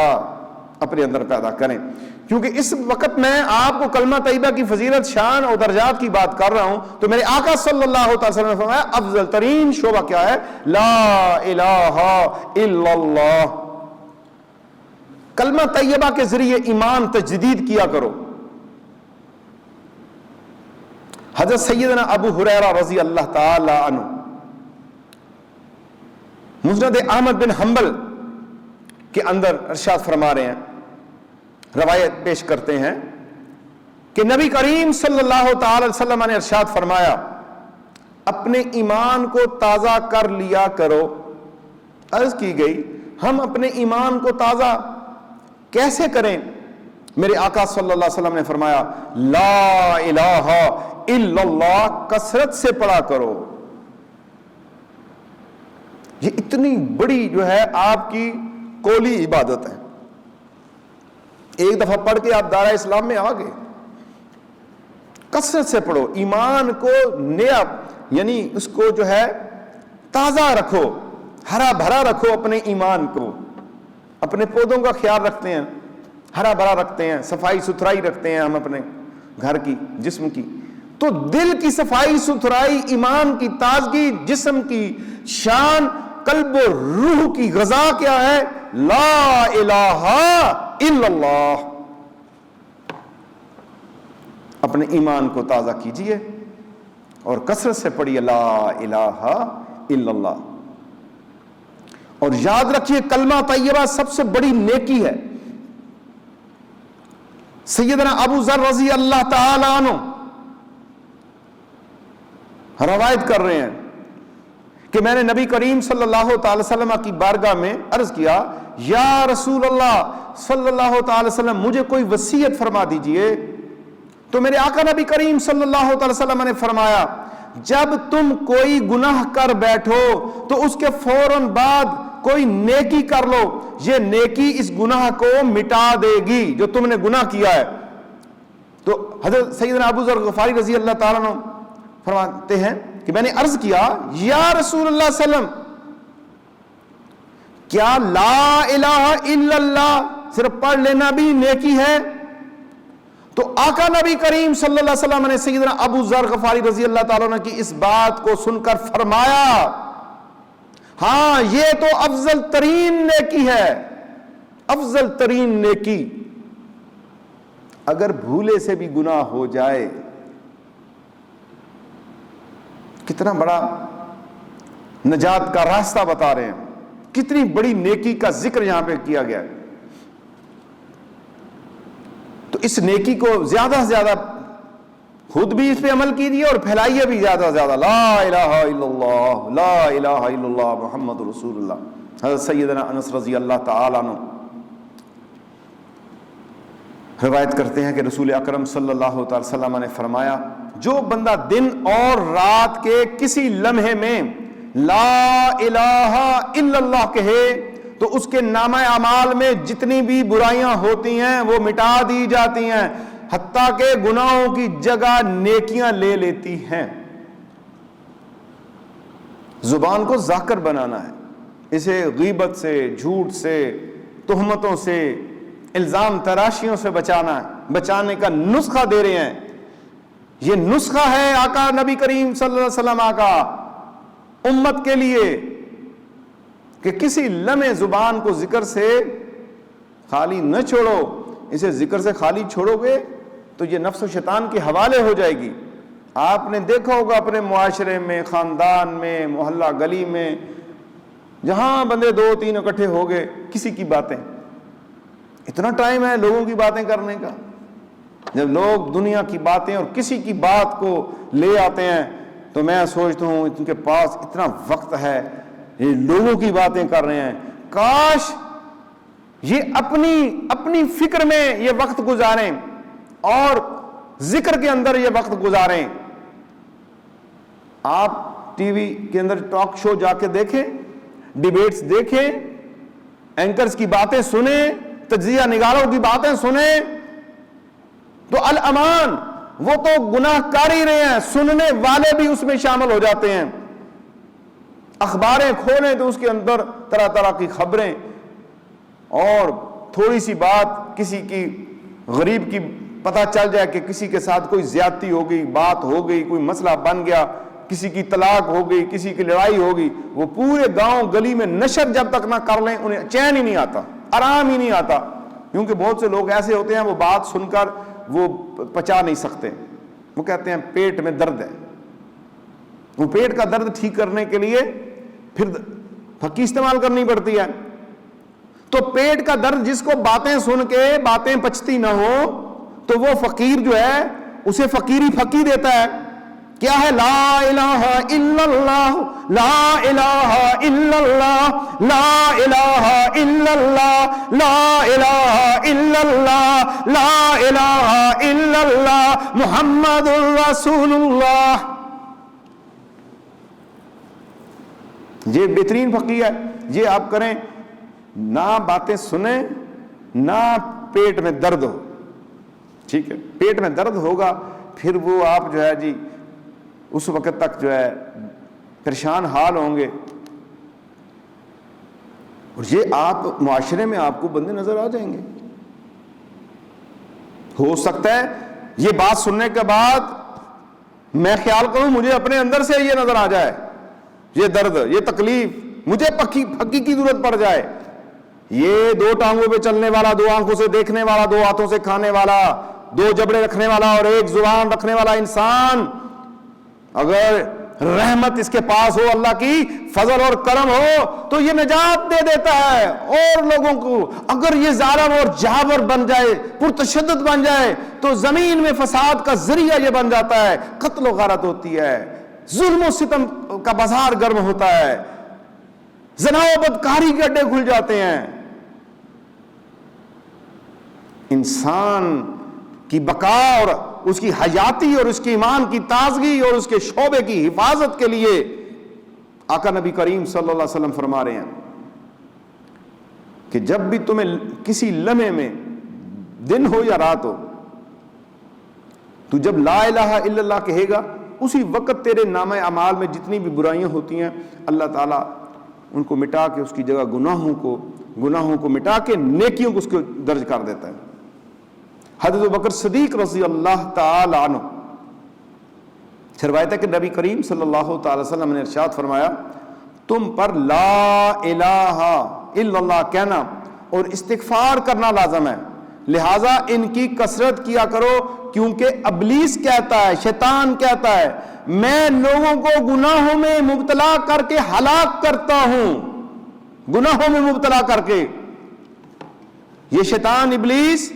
اپنے اندر پیدا کریں۔ کیونکہ اس وقت میں آپ کو کلمہ طیبہ کی فضیلت، شان اور درجات کی بات کر رہا ہوں، تو میرے آقا صلی اللہ علیہ وسلم نے فرمایا افضل ترین شعبہ کیا ہے؟ لا الہ الا اللہ۔ کلمہ طیبہ کے ذریعے ایمان تجدید کیا کرو۔ حضرت سیدنا ابو ہریرہ رضی اللہ تعالی عنہ مسند احمد بن حنبل کے اندر ارشاد فرما رہے ہیں، روایت پیش کرتے ہیں کہ نبی کریم صلی اللہ تعالی وسلم نے ارشاد فرمایا، اپنے ایمان کو تازہ کر لیا کرو۔ عرض کی گئی، ہم اپنے ایمان کو تازہ کیسے کریں؟ میرے آقا صلی اللہ علیہ وسلم نے فرمایا، لا الہ الا اللہ کثرت سے پڑھا کرو۔ یہ اتنی بڑی جو ہے آپ کی قولی عبادت ہے، ایک دفعہ پڑھ کے آپ دارہ اسلام میں آ گئے، کثرت سے پڑھو، ایمان کو نیا یعنی اس کو جو ہے تازہ رکھو، ہرا بھرا رکھو اپنے ایمان کو. اپنے پودوں کا خیال رکھتے ہیں، ہرا بھرا رکھتے ہیں، صفائی ستھرائی رکھتے ہیں ہم اپنے گھر کی، جسم کی. تو دل کی صفائی ستھرائی، ایمان کی تازگی، جسم کی شان، قلب و روح کی غذا کیا ہے؟ لا الہ الا اللہ. اپنے ایمان کو تازہ کیجئے اور کثرت سے پڑھیے لا الہ الا اللہ. اور یاد رکھیے کلمہ طیبہ سب سے بڑی نیکی ہے. سیدنا ابو ذر رضی اللہ تعالی عنہ روایت کر رہے ہیں کہ میں نے نبی کریم صلی اللہ تعالی وسلم کی بارگاہ میں عرض کیا، یا رسول اللہ صلی اللہ تعالی وسلم مجھے کوئی وصیت فرما دیجئے. تو میرے آقا نبی کریم صلی اللہ تعالی وسلم نے فرمایا، جب تم کوئی گناہ کر بیٹھو تو اس کے فوراً بعد کوئی نیکی کر لو، یہ نیکی اس گناہ کو مٹا دے گی جو تم نے گناہ کیا ہے. تو حضرت سیدنا ابو ذر غفاری رضی اللہ تعالیٰ عنہ فرماتے ہیں کہ میں نے عرض کیا، یا رسول اللہ صلی اللہ علیہ وسلم کیا لا الہ الا اللہ صرف پڑھ لینا بھی نیکی ہے؟ تو آقا نبی کریم صلی اللہ علیہ وسلم نے سیدنا ابو ذر غفاری رضی اللہ تعالیٰ عنہ کی اس بات کو سن کر فرمایا، ہاں یہ تو افضل ترین نیکی ہے، افضل ترین نیکی. اگر بھولے سے بھی گناہ ہو جائے، کتنا بڑا نجات کا راستہ بتا رہے ہیں، کتنی بڑی نیکی کا ذکر یہاں پہ کیا گیا ہے. تو اس نیکی کو زیادہ سے زیادہ خود بھی اس پہ عمل کیجیے اور پھیلائیے بھی زیادہ سے زیادہ. لا الہ الا اللہ، لا الہ الا اللہ محمد رسول اللہ. حضرت سیدنا انس رضی اللہ تعالیٰ عنہ روایت کرتے ہیں کہ رسول اکرم صلی اللہ تعالی وسلم نے فرمایا، جو بندہ دن اور رات کے کسی لمحے میں لا الہ الا اللہ کہے تو اس کے نامہ اعمال میں جتنی بھی برائیاں ہوتی ہیں وہ مٹا دی جاتی ہیں، حتیٰ کہ گناہوں کی جگہ نیکیاں لے لیتی ہیں. زبان کو ذاکر بنانا ہے، اسے غیبت سے، جھوٹ سے، تہمتوں سے، الزام تراشیوں سے بچانے کا نسخہ دے رہے ہیں. یہ نسخہ ہے آقا نبی کریم صلی اللہ علیہ وسلم کا امت کے لیے کہ کسی لمحے زبان کو ذکر سے خالی نہ چھوڑو. اسے ذکر سے خالی چھوڑو گے تو یہ نفس و شیطان کے حوالے ہو جائے گی. آپ نے دیکھا ہوگا اپنے معاشرے میں، خاندان میں، محلہ گلی میں، جہاں بندے 2-3 اکٹھے ہو گئے، کسی کی باتیں، اتنا ٹائم ہے لوگوں کی باتیں کرنے کا. جب لوگ دنیا کی باتیں اور کسی کی بات کو لے آتے ہیں تو میں سوچتا ہوں ان کے پاس اتنا وقت ہے، یہ لوگوں کی باتیں کر رہے ہیں. کاش یہ اپنی فکر میں یہ وقت گزاریں اور ذکر کے اندر یہ وقت گزاریں. آپ ٹی وی کے اندر ٹاک شو جا کے دیکھیں، ڈیبیٹس دیکھیں، اینکرز کی باتیں سنیں، تجزیہ نگاروں کی باتیں سنیں، تو الامان وہ تو گناہ کر ہی رہے ہیں، سننے والے بھی اس میں شامل ہو جاتے ہیں. اخباریں کھولیں تو اس کے اندر طرح طرح کی خبریں، اور تھوڑی سی بات کسی کی غریب کی پتہ چل جائے کہ کسی کے ساتھ کوئی زیادتی ہو گئی، بات ہو گئی، کوئی مسئلہ بن گیا، کسی کی طلاق ہو گئی، کسی کی لڑائی ہو گئی، وہ پورے گاؤں گلی میں نشر جب تک نہ کر لیں انہیں چین ہی نہیں آتا، آرام ہی نہیں آتا. کیونکہ بہت سے لوگ ایسے ہوتے ہیں وہ بات سن کر وہ پچا نہیں سکتے، وہ کہتے ہیں پیٹ میں درد ہے. وہ پیٹ کا درد ٹھیک کرنے کے لیے پھر پھکی استعمال کرنی پڑتی ہے. تو پیٹ کا درد جس کو باتیں سن کے باتیں پچتی نہ ہو تو وہ فقیر جو ہے اسے فقیری پھکی دیتا ہے. کیا ہے؟ لا الہ الا اللہ، لا الہ الا اللہ، لا الہ الا اللہ، لا الہ الا اللہ، لا الہ الا اللہ محمد الرسول اللہ. یہ بہترین فقی ہے. یہ آپ کریں، نہ باتیں سنیں نہ پیٹ میں درد ہو. ٹھیک ہے، پیٹ میں درد ہوگا پھر وہ آپ جو ہے جی اس وقت تک جو ہے پریشان حال ہوں گے. اور یہ آپ معاشرے میں آپ کو بندے نظر آ جائیں گے. ہو سکتا ہے یہ بات سننے کے بعد میں خیال کروں مجھے اپنے اندر سے یہ نظر آ جائے, یہ درد, یہ تکلیف مجھے پکی کی ضرورت پڑ جائے. یہ 2 ٹانگوں پہ چلنے والا, 2 آنکھوں سے دیکھنے والا, 2 ہاتھوں سے کھانے والا, 2 جبڑے رکھنے والا اور 1 زبان رکھنے والا انسان اگر رحمت اس کے پاس ہو, اللہ کی فضل اور کرم ہو, تو یہ نجات دے دیتا ہے اور لوگوں کو. اگر یہ ظالم اور جابر بن جائے, پرتشدد بن جائے, تو زمین میں فساد کا ذریعہ یہ بن جاتا ہے. قتل و غارت ہوتی ہے, ظلم و ستم کا بازار گرم ہوتا ہے, زنا و بدکاری کے اڈے کھل جاتے ہیں. انسان کی بقا اور اس کی حیاتی اور اس کی ایمان کی تازگی اور اس کے شعبے کی حفاظت کے لیے آقا نبی کریم صلی اللہ علیہ وسلم فرما رہے ہیں کہ جب بھی تمہیں کسی لمحے میں, دن ہو یا رات ہو, تو جب لا الہ الا اللہ کہے گا, اسی وقت تیرے نامہ اعمال میں جتنی بھی برائیاں ہوتی ہیں اللہ تعالیٰ ان کو مٹا کے اس کی جگہ گناہوں کو مٹا کے نیکیوں کو اس کو درج کر دیتا ہے. حضرت ابوبکر صدیق رضی اللہ تعالی عنہ سے روایت ہے کہ نبی کریم صلی اللہ تعالی وسلم نے ارشاد فرمایا, تم پر لا الہ الا اللہ کہنا اور استغفار کرنا لازم ہے, لہٰذا ان کی کثرت کیا کرو, کیونکہ ابلیس کہتا ہے, شیطان کہتا ہے, میں لوگوں کو گناہوں میں مبتلا کر کے ہلاک کرتا ہوں. گناہوں میں مبتلا کر کے یہ شیطان ابلیس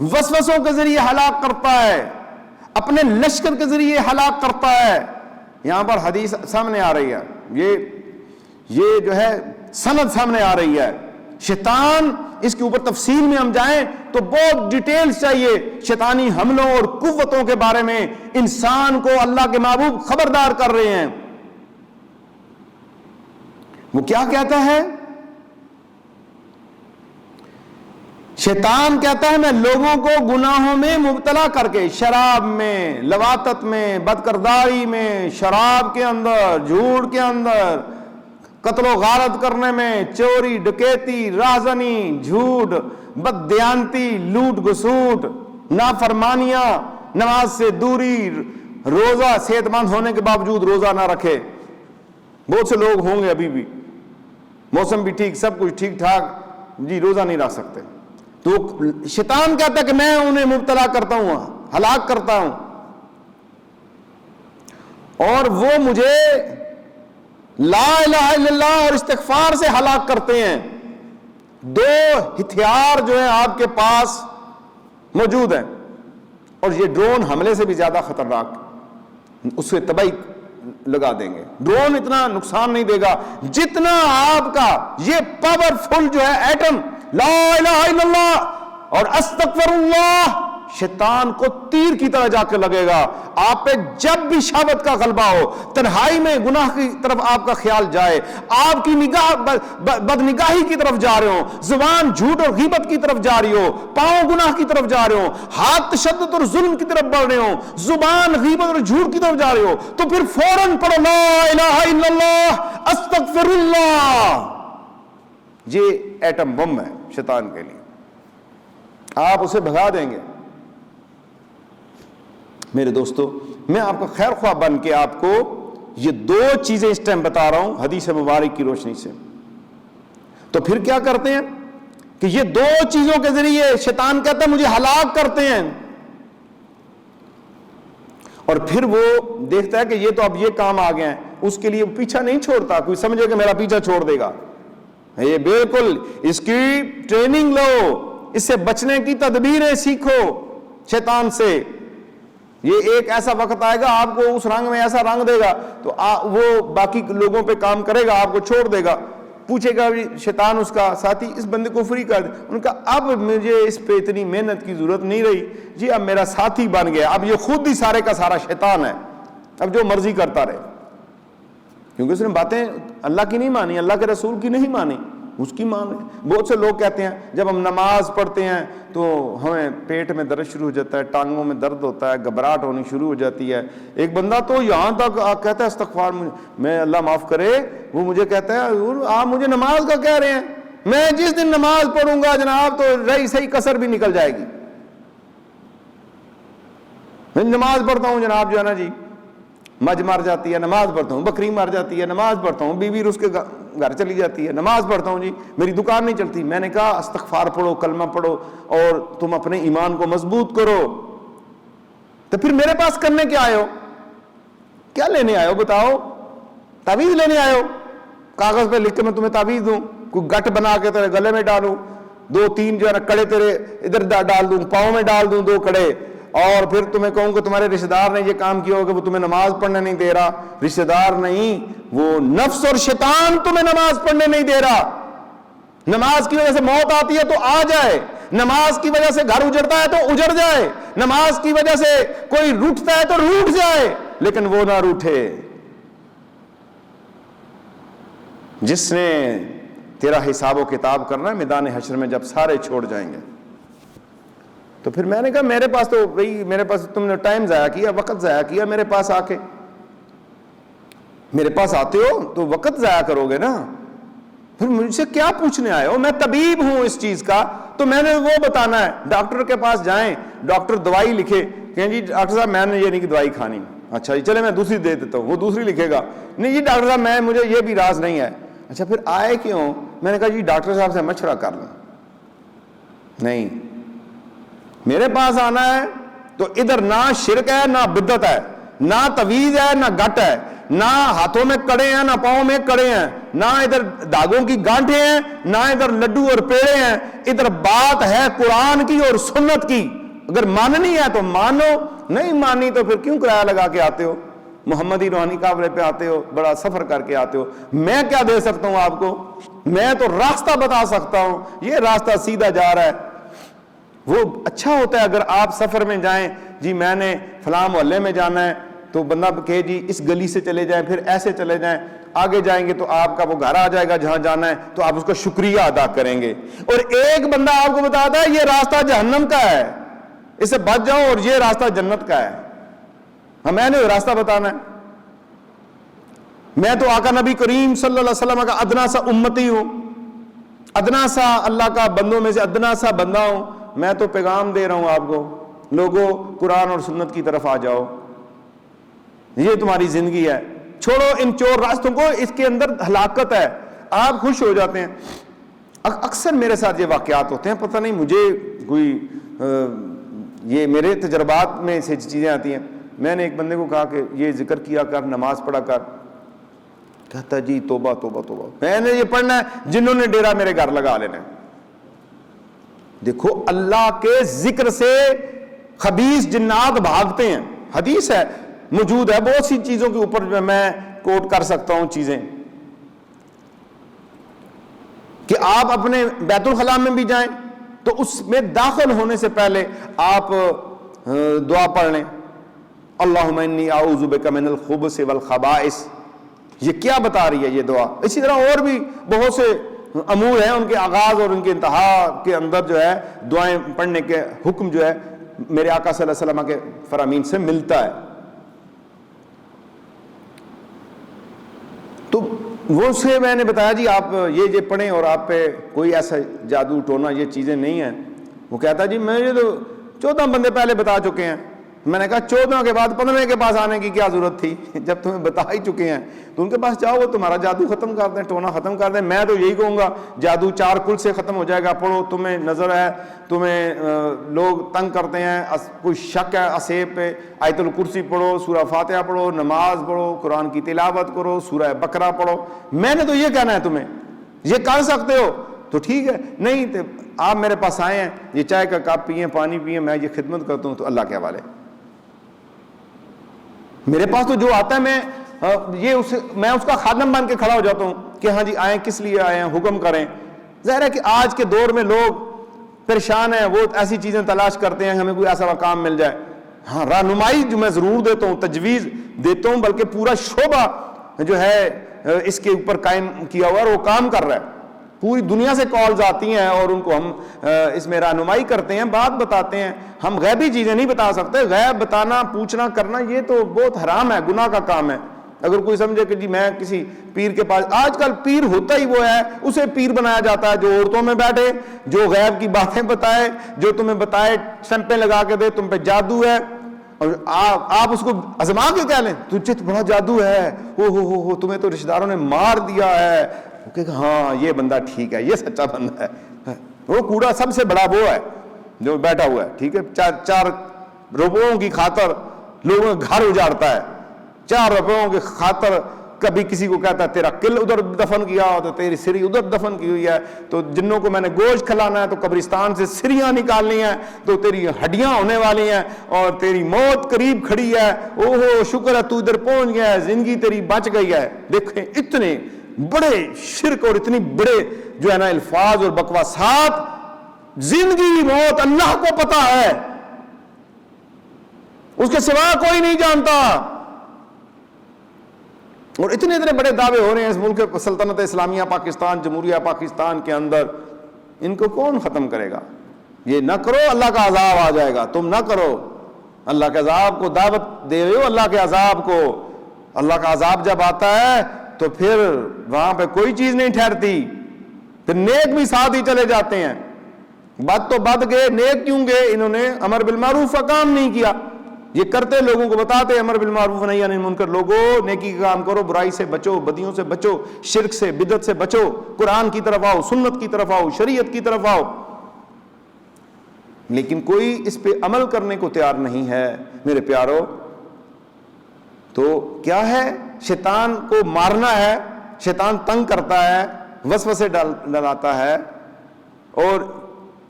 وسوسوں کے ذریعے ہلاک کرتا ہے, اپنے لشکر کے ذریعے ہلاک کرتا ہے. یہاں پر حدیث سامنے آ رہی ہے, یہ جو ہے سند سامنے آ رہی ہے. شیطان, اس کے اوپر تفصیل میں ہم جائیں تو بہت ڈیٹیلز چاہیے. شیطانی حملوں اور قوتوں کے بارے میں انسان کو اللہ کے محبوب خبردار کر رہے ہیں. وہ کیا کہتا ہے؟ شیطان کہتا ہے میں لوگوں کو گناہوں میں مبتلا کر کے, شراب میں, لواطت میں, بدکرداری میں, شراب کے اندر, جھوٹ کے اندر, قتل و غارت کرنے میں, چوری ڈکیتی, رازنی, جھوٹ, بددیانتی, لوٹ گسوٹ, نافرمانیاں, نماز سے دوری, روزہ صحت مند ہونے کے باوجود روزہ نہ رکھے. بہت سے لوگ ہوں گے ابھی بھی, موسم بھی ٹھیک, سب کچھ ٹھیک ٹھاک, جی روزہ نہیں رکھ سکتے. تو شیطان کہتا ہے کہ میں انہیں مبتلا کرتا ہوں, ہلاک کرتا ہوں, اور وہ مجھے لا الہ الا اللہ اور استغفار سے ہلاک کرتے ہیں. 2 ہتھیار جو ہیں آپ کے پاس موجود ہیں, اور یہ ڈرون حملے سے بھی زیادہ خطرناک, اس سے تباہی لگا دیں گے. ڈرون اتنا نقصان نہیں دے گا جتنا آپ کا یہ پاورفل جو ہے ایٹم لا الہ الا اللہ اور استغفر اللہ, شیطان کو تیر کی طرح جا کے لگے گا آپ پہ. جب بھی شہوت کا غلبہ ہو, تنہائی میں گناہ کی طرف آپ کا خیال جائے, آپ کی نگاہ بدنگاہی کی طرف جا رہے ہو, زبان جھوٹ اور غیبت کی طرف جا رہی ہو, پاؤں گناہ کی طرف جا رہے ہو, ہاتھ تشدد اور ظلم کی طرف بڑھ رہے ہو, زبان غیبت اور جھوٹ کی طرف جا رہے ہو, تو پھر فوراً پڑھو لا الہ الا اللہ استغفر اللہ. یہ ایٹم بم ہے شیطان کے لیے, آپ اسے بھگا دیں گے. میرے دوستو, میں آپ کا خیر خواہ بن کے آپ کو یہ 2 چیزیں اس ٹائم بتا رہا ہوں حدیث مبارک کی روشنی سے. تو پھر کیا کرتے ہیں کہ یہ 2 چیزوں کے ذریعے شیطان کہتا ہے مجھے ہلاک کرتے ہیں, اور پھر وہ دیکھتا ہے کہ یہ تو اب یہ کام آ گئے ہیں, اس کے لیے پیچھا نہیں چھوڑتا. کوئی سمجھے کہ میرا پیچھا چھوڑ دے گا, یہ بالکل اس کی ٹریننگ لو, اس سے بچنے کی تدبیریں سیکھو شیطان سے. یہ ایک ایسا وقت آئے گا آپ کو اس رنگ میں ایسا رنگ دے گا تو وہ باقی لوگوں پہ کام کرے گا, آپ کو چھوڑ دے گا. پوچھے گا شیطان اس کا ساتھی, اس بندے کو فری کر دے. ان کا اب مجھے اس پہ اتنی محنت کی ضرورت نہیں رہی جی, اب میرا ساتھی بن گیا, اب یہ خود ہی سارے کا سارا شیطان ہے, اب جو مرضی کرتا رہے. کیونکہ اس نے باتیں اللہ کی نہیں مانی, اللہ کے رسول کی نہیں مانی, اس کی مان رہے ہیں۔ بہت سے لوگ کہتے ہیں جب ہم نماز پڑھتے ہیں تو ہمیں پیٹ میں درد شروع ہو جاتا ہے، ٹانگوں میں درد ہوتا ہے، گھبراہٹ ہونی شروع ہو جاتی ہے۔ ایک بندہ تو یہاں تک کہتا ہے استغفار میں اللہ معاف کرے، وہ مجھے کہتا ہے حضور آپ مجھے نماز کا کہہ رہے ہیں، میں جس دن نماز پڑھوں گا جناب تو رہی صحیح کسر بھی نکل جائے گی۔ میں نماز پڑھتا ہوں جناب جو ہے نا جی، مجھ مر جاتی ہے، نماز پڑھتا ہوں، بکری مر جاتی ہے، نماز پڑھتا ہوں، بیوی اس کے گھر چلی جاتی ہے، نماز پڑھتا ہوں جی، میری دکان نہیں چلتی۔ میں نے کہا استغفار پڑھو، کلمہ پڑھو اور تم اپنے ایمان کو مضبوط کرو۔ تو پھر میرے پاس کرنے کیا آئے ہو؟ کیا لینے آئے ہو بتاؤ؟ تعویذ لینے آئے ہو؟ کاغذ پہ لکھ کے میں تمہیں تعویذ دوں، کوئی گٹ بنا کے تیرے گلے میں ڈالوں، 2-3 جو ہے نا کڑے تیرے ادھر ڈال دوں، پاؤں میں ڈال دوں 2 کڑے، اور پھر تمہیں کہوں کہ تمہارے رشتہ دار نے یہ کام کیا ہوگا، وہ تمہیں نماز پڑھنے نہیں دے رہا۔ رشتہ دار نہیں، وہ نفس اور شیطان تمہیں نماز پڑھنے نہیں دے رہا۔ نماز کی وجہ سے موت آتی ہے تو آ جائے، نماز کی وجہ سے گھر اجڑتا ہے تو اجڑ جائے، نماز کی وجہ سے کوئی روٹھتا ہے تو روٹھ جائے، لیکن وہ نہ روٹھے۔ جس نے تیرا حساب و کتاب کرنا ہے میدان حشر میں جب سارے چھوڑ جائیں گے۔ تو پھر میں نے کہا میرے پاس تو بھئی میرے پاس تم نے ٹائم ضائع کیا، وقت ضائع کیا میرے پاس آ کے، میرے پاس آتے ہو تو وقت ضائع کرو گے نا، پھر مجھ سے کیا پوچھنے آئے ہو؟ میں طبیب ہوں اس چیز کا، تو میں نے وہ بتانا ہے۔ ڈاکٹر کے پاس جائیں، ڈاکٹر دوائی لکھے، کہیں جی ڈاکٹر صاحب میں نے یہ نہیں کہ دوائی کھانی، اچھا جی چلے میں دوسری دے دیتا ہوں، وہ دوسری لکھے گا، نہیں جی ڈاکٹر صاحب مجھے یہ بھی راز نہیں ہے۔ اچھا پھر آئے کیوں؟ میں نے کہا جی ڈاکٹر صاحب سے مشورہ کر لوں۔ نہیں، میرے پاس آنا ہے تو ادھر نہ شرک ہے نہ بدعت ہے، نہ تویز ہے نہ گٹ ہے، نہ ہاتھوں میں کڑے ہیں نہ پاؤں میں کڑے ہیں، نہ ادھر داغوں کی گانٹھیں ہیں نہ ادھر لڈو اور پیڑے ہیں، ادھر بات ہے قرآن کی اور سنت کی۔ اگر ماننی ہے تو مانو، نہیں مانی تو پھر کیوں کرایہ لگا کے آتے ہو؟ محمدی روحانی قافلے پہ آتے ہو، بڑا سفر کر کے آتے ہو۔ میں کیا دے سکتا ہوں آپ کو؟ میں تو راستہ بتا سکتا ہوں، یہ راستہ سیدھا جا رہا ہے۔ وہ اچھا ہوتا ہے اگر آپ سفر میں جائیں، جی میں نے فلاں محلے میں جانا ہے تو بندہ کہے جی اس گلی سے چلے جائیں، پھر ایسے چلے جائیں، آگے جائیں گے تو آپ کا وہ گھر آ جائے گا جہاں جانا ہے، تو آپ اس کا شکریہ ادا کریں گے۔ اور ایک بندہ آپ کو بتاتا ہے یہ راستہ جہنم کا ہے، اس سے بچ جاؤ، اور یہ راستہ جنت کا ہے۔ میں نے راستہ بتانا ہے۔ میں تو آقا نبی کریم صلی اللہ علیہ وسلم کا ادنا سا امتی ہوں، ادنا سا اللہ کا بندوں میں سے ادنا سا بندہ ہوں۔ میں تو پیغام دے رہا ہوں آپ کو، لوگوں قرآن اور سنت کی طرف آ جاؤ، یہ تمہاری زندگی ہے، چھوڑو ان چور راستوں کو، اس کے اندر ہلاکت ہے۔ آپ خوش ہو جاتے ہیں۔ اکثر میرے ساتھ یہ واقعات ہوتے ہیں، پتہ نہیں مجھے کوئی یہ میرے تجربات میں سے چیزیں آتی ہیں۔ میں نے ایک بندے کو کہا کہ یہ ذکر کیا کر، نماز پڑھا کر، کہتا جی توبہ توبہ توبہ، میں نے یہ پڑھنا ہے، جنہوں نے ڈیرا میرے گھر لگا لینا ہے۔ دیکھو اللہ کے ذکر سے خبیث جنات بھاگتے ہیں، حدیث ہے، موجود ہے، بہت سی چیزوں کے اوپر میں کوٹ کر سکتا ہوں چیزیں، کہ آپ اپنے بیت الخلاء میں بھی جائیں تو اس میں داخل ہونے سے پہلے آپ دعا پڑھ لیں، اللہم انی اعوذ بک من الخبث والخبائث۔ یہ کیا بتا رہی ہے یہ دعا؟ اسی طرح اور بھی بہت سے امور ہیں، ان کے آغاز اور ان کے انتہا کے اندر جو ہے دعائیں پڑھنے کے حکم جو ہے میرے آقا صلی اللہ علیہ وسلم کے فرامین سے ملتا ہے۔ تو وہ سے میں نے بتایا جی آپ یہ پڑھیں اور آپ پہ کوئی ایسا جادو ٹونا یہ چیزیں نہیں ہیں۔ وہ کہتا جی مجھے تو 14 بندے پہلے بتا چکے ہیں۔ میں نے کہا 14 کے بعد 15 کے پاس آنے کی کیا ضرورت تھی جب تمہیں بتا ہی چکے ہیں؟ تو ان کے پاس جاؤ، وہ تمہارا جادو ختم کر دیں، ٹونا ختم کر دیں۔ میں تو یہی کہوں گا جادو 4 کل سے ختم ہو جائے گا۔ پڑھو، تمہیں نظر ہے، تمہیں لوگ تنگ کرتے ہیں، کوئی شک ہے اسیب پہ، آیت الکرسی پڑھو، سورہ فاتحہ پڑھو، نماز پڑھو، قرآن کی تلاوت کرو، سورہ بقرہ پڑھو۔ میں نے تو یہ کہنا ہے تمہیں، یہ کر سکتے ہو تو ٹھیک ہے، نہیں تو آپ میرے پاس آئے ہیں، یہ چائے کا کپ پئیں، پانی پئیں، میں یہ خدمت کرتا ہوں تو اللہ کے حوالے۔ میرے پاس تو جو آتا ہے میں اس کا خادم بن کے کھڑا ہو جاتا ہوں کہ ہاں جی آئیں، کس لیے آئے ہیں، حکم کریں۔ ظاہر ہے کہ آج کے دور میں لوگ پریشان ہیں، وہ ایسی چیزیں تلاش کرتے ہیں ہمیں کوئی ایسا کام مل جائے۔ ہاں رہنمائی جو میں ضرور دیتا ہوں، تجویز دیتا ہوں، بلکہ پورا شعبہ جو ہے اس کے اوپر قائم کیا ہوا ہے اور وہ کام کر رہا ہے۔ پوری دنیا سے کالز آتی ہیں اور ان کو ہم اس میں رہنمائی کرتے ہیں، بات بتاتے ہیں. ہم غیبی چیزیں نہیں بتا سکتے. غیب بتانا، پوچھنا، کرنا یہ تو بہت حرام ہے، گناہ کا کام ہے. اگر کوئی سمجھے کہ جی میں کسی پیر کے پاس، آج کل پیر ہوتا ہی وہ ہے، اسے پیر بنایا جاتا ہے جو عورتوں میں بیٹھے، جو غیب کی باتیں بتائے، جو تمہیں بتائے، سمپیں لگا کے دے تم پہ جادو ہے، اور آپ اس کو آزما کے کہہ لیں تجھے تو بڑا جادو ہے، ہو تمہیں تو رشتہ داروں نے مار دیا ہے، کہ ہاں یہ بندہ ٹھیک ہے، یہ سچا بندہ ہے. وہ کوڑا سب سے بڑا وہ ہے جو بیٹھا ہوا ہے، ٹھیک ہے، 4 روپوں کی خاطر لوگوں کا گھر اجاڑتا ہے، 4 روپوں کی خاطر کبھی کسی کو کہتا ہے تیرا کل ادھر دفن کیا ہو تو تیری سری ادھر دفن کی ہوئی ہے، تو جنوں کو میں نے گوشت کھلانا ہے تو قبرستان سے سریاں نکالنی ہیں تو تیری ہڈیاں ہونے والی ہیں اور تیری موت قریب کھڑی ہے، اوہو شکر ہے تو ادھر پہنچ گیا ہے، زندگی تیری بچ گئی ہے. دیکھیں اتنے بڑے شرک اور اتنی بڑے جو ہے نا الفاظ اور بکواسات. زندگی موت اللہ کو پتا ہے، اس کے سوا کوئی نہیں جانتا. اور اتنے بڑے دعوے ہو رہے ہیں اس ملک سلطنت اسلامیہ پاکستان، جمہوریہ پاکستان کے اندر. ان کو کون ختم کرے گا؟ یہ نہ کرو اللہ کا عذاب آ جائے گا. تم نہ کرو، اللہ کے عذاب کو دعوت دے رہے ہو، اللہ کے عذاب کو. اللہ کا عذاب جب آتا ہے تو پھر وہاں پہ کوئی چیز نہیں ٹھہرتی، پھر نیک بھی ساتھ ہی چلے جاتے ہیں. بد تو بد گئے، نیک کیوں گئے؟ انہوں نے امر بالمعروف کا کام نہیں کیا. یہ کرتے لوگوں کو بتاتے امر بالمعروف نہی عن المنکر، لوگوں نیکی کا کام کرو، برائی سے بچو، بدیوں سے بچو، شرک سے، بدعت سے بچو، قرآن کی طرف آؤ، سنت کی طرف آؤ، شریعت کی طرف آؤ. لیکن کوئی اس پہ عمل کرنے کو تیار نہیں ہے میرے پیارو. تو کیا ہے؟ شیطان کو مارنا ہے، شیطان تنگ کرتا ہے، وسوسے ڈالاتا ہے اور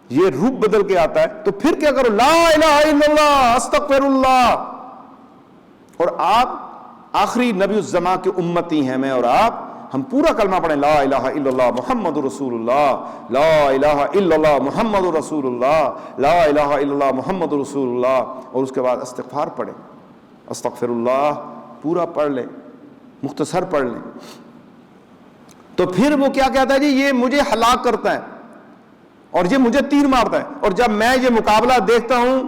یہ روپ بدل کے آتا ہے. تو پھر کیا کرو؟ لا الہ الا اللہ، استغفر اللہ. اور آپ آخری نبی الزمان کے امتی ہیں، میں اور آپ. ہم پورا کلمہ پڑھیں، لا الہ الا اللہ محمد رسول اللہ، لا الہ الا اللہ محمد رسول اللہ، لا الہ الا اللہ محمد رسول اللہ. اور اس کے بعد استغفار پڑھیں، استغفر اللہ پورا پڑھ لیں، مختصر پڑھ لیں. تو پھر وہ کیا کہتا ہے؟ جی یہ مجھے ہلاک کرتا ہے اور یہ مجھے تیر مارتا ہے. اور جب میں یہ مقابلہ دیکھتا ہوں،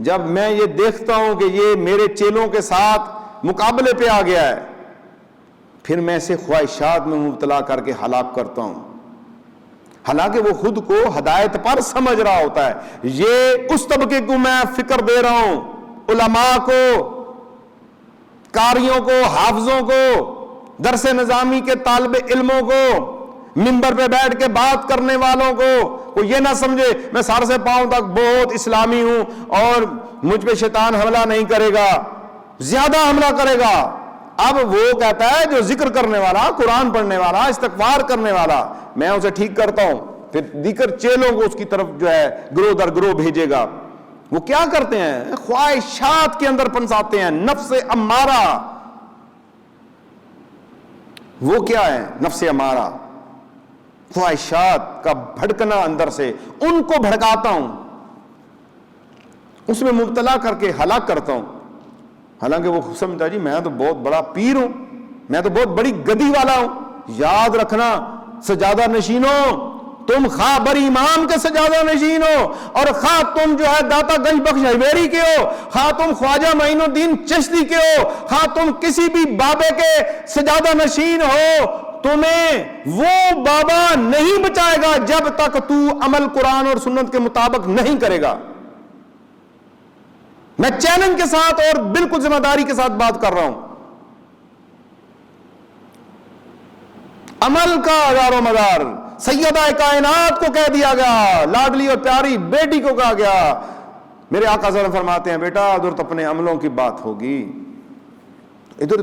جب میں یہ دیکھتا ہوں کہ یہ میرے چیلوں کے ساتھ مقابلے پہ آ گیا ہے، پھر میں اسے خواہشات میں مبتلا کر کے ہلاک کرتا ہوں. حالانکہ وہ خود کو ہدایت پر سمجھ رہا ہوتا ہے. یہ اس طبقے کو میں فکر دے رہا ہوں، علماء کو، قاریوں کو، حافظوں کو، درس نظامی کے طالب علموں کو، منبر پہ بیٹھ کے بات کرنے والوں کو. وہ یہ نہ سمجھے میں سر سے پاؤں تک بہت اسلامی ہوں اور مجھ پہ شیطان حملہ نہیں کرے گا، زیادہ حملہ کرے گا. اب وہ کہتا ہے جو ذکر کرنے والا، قرآن پڑھنے والا، استغفار کرنے والا، میں اسے ٹھیک کرتا ہوں، پھر دیگر چیلوں کو اس کی طرف جو ہے گروہ در گروہ بھیجے گا. وہ کیا کرتے ہیں؟ خواہشات کے اندر پنساتے ہیں. نفس امارہ، وہ کیا ہے؟ نفس امارہ، خواہشات کا بھڑکنا اندر سے. ان کو بھڑکاتا ہوں، اس میں مبتلا کر کے ہلاک کرتا ہوں. حالانکہ وہ سمجھتا جی میں تو بہت بڑا پیر ہوں، میں تو بہت بڑی گدی والا ہوں. یاد رکھنا سجادہ نشینوں، تم خواہ بر امام کے سجادہ نشین ہو، اور خواہ تم جو ہے داتا گنج بخش حویری کے ہو، خواہ تم خواجہ معین الدین چشتی کے ہو، خواہ تم کسی بھی بابے کے سجادہ نشین ہو، تمہیں وہ بابا نہیں بچائے گا جب تک تو عمل قرآن اور سنت کے مطابق نہیں کرے گا. میں چیلنج کے ساتھ اور بالکل ذمہ داری کے ساتھ بات کر رہا ہوں. عمل کا ہزاروں مدار سیدہ کائنات کو کہہ دیا گیا، لاڈلی اور پیاری بیٹی کو کہا گیا. میرے آقا صلی اللہ علیہ وسلم فرماتے ہیں بیٹا ادھر تو اپنے عملوں کی بات ہوگی، ادھر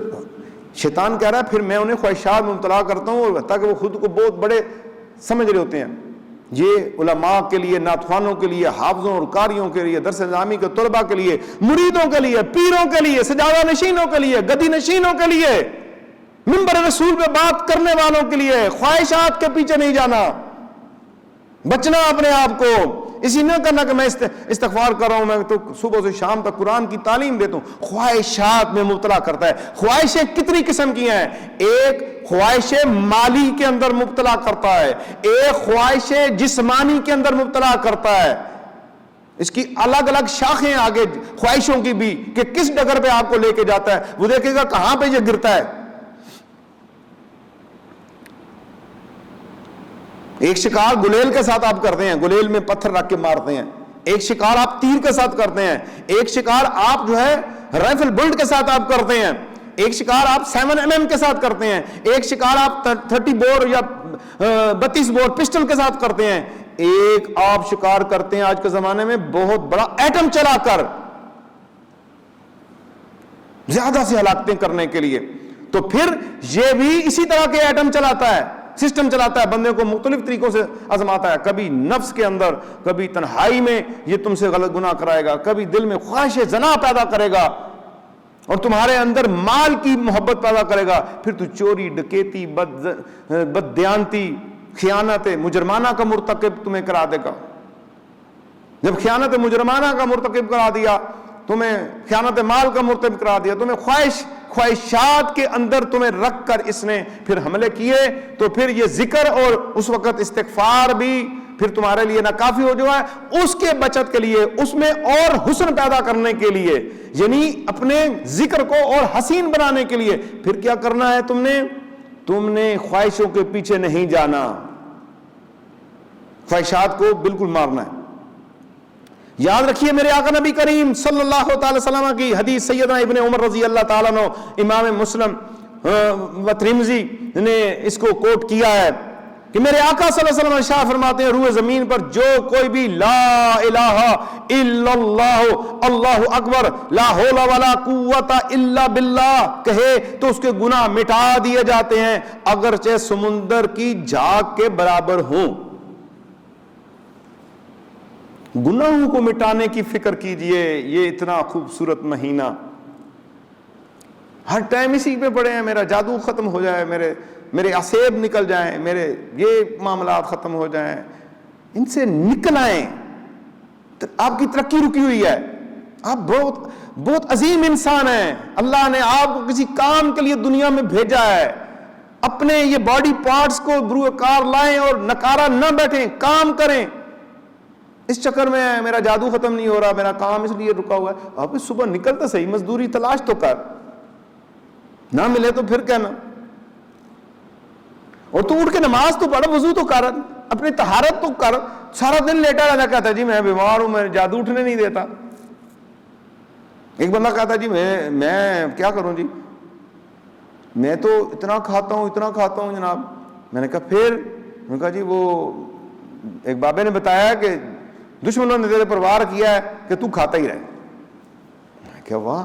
شیطان کہہ رہا ہے پھر میں انہیں خواہشات میں مبتلا کرتا ہوں تاکہ وہ خود کو بہت بڑے سمجھ رہے ہوتے ہیں. یہ علماء کے لیے، نعتخوانوں کے لیے، حافظوں اور قاریوں کے لیے، درس نظامی کے طلباء کے لیے، مریدوں کے لیے، پیروں کے لیے، سجادہ نشینوں کے لیے، گدی نشینوں کے لیے، منبر رسول پہ بات کرنے والوں کے لیے. خواہشات کے پیچھے نہیں جانا، بچنا اپنے آپ کو. اسی نہ کرنا کہ میں استغفار کر رہا ہوں، میں تو صبح سے شام تک قرآن کی تعلیم دیتا ہوں. خواہشات میں مبتلا کرتا ہے. خواہشیں کتنی قسم کی ہیں؟ ایک خواہش مالی کے اندر مبتلا کرتا ہے، ایک خواہش جسمانی کے اندر مبتلا کرتا ہے. اس کی الگ الگ شاخیں آگے خواہشوں کی بھی، کہ کس ڈگر پہ آپ کو لے کے جاتا ہے. وہ دیکھے گا کہاں پہ یہ گرتا ہے. ایک شکار گلیل کے ساتھ آپ کرتے ہیں، گلیل میں پتھر رکھ کے مارتے ہیں. ایک شکار آپ تیر کے ساتھ کرتے ہیں. ایک شکار آپ جو ہے رائفل بلٹ کے ساتھ آپ کرتے ہیں. ایک شکار آپ 7mm کے ساتھ کرتے ہیں. ایک شکار آپ 30 بور یا 32 بور پسٹل کے ساتھ کرتے ہیں. ایک آپ شکار کرتے ہیں آج کے زمانے میں بہت بڑا ایٹم چلا کر زیادہ سے ہلاکتیں کرنے کے لیے. تو پھر یہ بھی اسی طرح کے ایٹم چلاتا ہے، سسٹم چلاتا ہے، بندے کو مختلف طریقوں سے آزماتا ہے. کبھی نفس کے اندر، کبھی تنہائی میں یہ تم سے غلط گناہ کرائے گا، کبھی دل میں خواہش زنا پیدا کرے گا اور تمہارے اندر مال کی محبت پیدا کرے گا. پھر تو چوری، ڈکیتی، بددیانتی، خیانت مجرمانہ کا مرتکب تمہیں کرا دے گا. جب خیانت مجرمانہ کا مرتکب کرا دیا، تمہیں خیانت مال کا مرتکب کرا دیا، تمہیں خواہشات کے اندر تمہیں رکھ کر اس نے پھر حملے کیے، تو پھر یہ ذکر اور اس وقت استغفار بھی پھر تمہارے لیے ناکافی ہو جائے. اس کے بچت کے لیے، اس میں اور حسن پیدا کرنے کے لیے، یعنی اپنے ذکر کو اور حسین بنانے کے لیے پھر کیا کرنا ہے؟ تم نے خواہشوں کے پیچھے نہیں جانا، خواہشات کو بالکل مارنا ہے. یاد رکھیے میرے آقا نبی کریم صلی اللہ تعالی وسلم کی حدیث سیدنا ابن عمر رضی اللہ تعالیٰ عنہ، امام مسلم و ترمذی نے اس کو کوٹ کیا ہے کہ میرے آقا صلی اللہ علیہ وسلم ارشاد فرماتے ہیں، روئے زمین پر جو کوئی بھی لا الہ الا اللہ، اللہ اکبر، لا حول ولا قوت الا باللہ کہے تو اس کے گناہ مٹا دیے جاتے ہیں، اگرچہ سمندر کی جھاگ کے برابر ہوں. گناہوں کو مٹانے کی فکر کیجئے. یہ اتنا خوبصورت مہینہ، ہر ٹائم اسی پہ پڑے ہیں، میرا جادو ختم ہو جائے، میرے عصیب نکل جائیں، میرے یہ معاملات ختم ہو جائیں، ان سے نکل آئیں. آپ کی ترقی رکی ہوئی ہے، آپ بہت عظیم انسان ہیں. اللہ نے آپ کو کسی کام کے لیے دنیا میں بھیجا ہے. اپنے یہ باڈی پارٹس کو بروئے کار لائیں اور نکارا نہ بیٹھیں، کام کریں. اس چکر میں میرا جادو ختم نہیں ہو رہا، میرا کام اس لیے رکا ہوا ہے. آپ صبح نکلتا صحیح، مزدوری تلاش تو کر، نہ ملے تو پھر کہنا. اور تو اٹھ کے نماز تو پڑھ، وضو تو کر، اپنی طہارت تو کر. سارا دن لیٹا رہتا، کہتا جی میں بیمار ہوں، میں جادو اٹھنے نہیں دیتا. ایک بندہ کہتا جی میں کیا کروں جی، میں تو اتنا کھاتا ہوں جناب. میں نے کہا پھر؟ میں نے کہا جی وہ ایک بابے نے بتایا کہ دشمنوں نے تیرے پر وار کیا ہے کہ تو کھاتا ہی رہے. کیا واہ،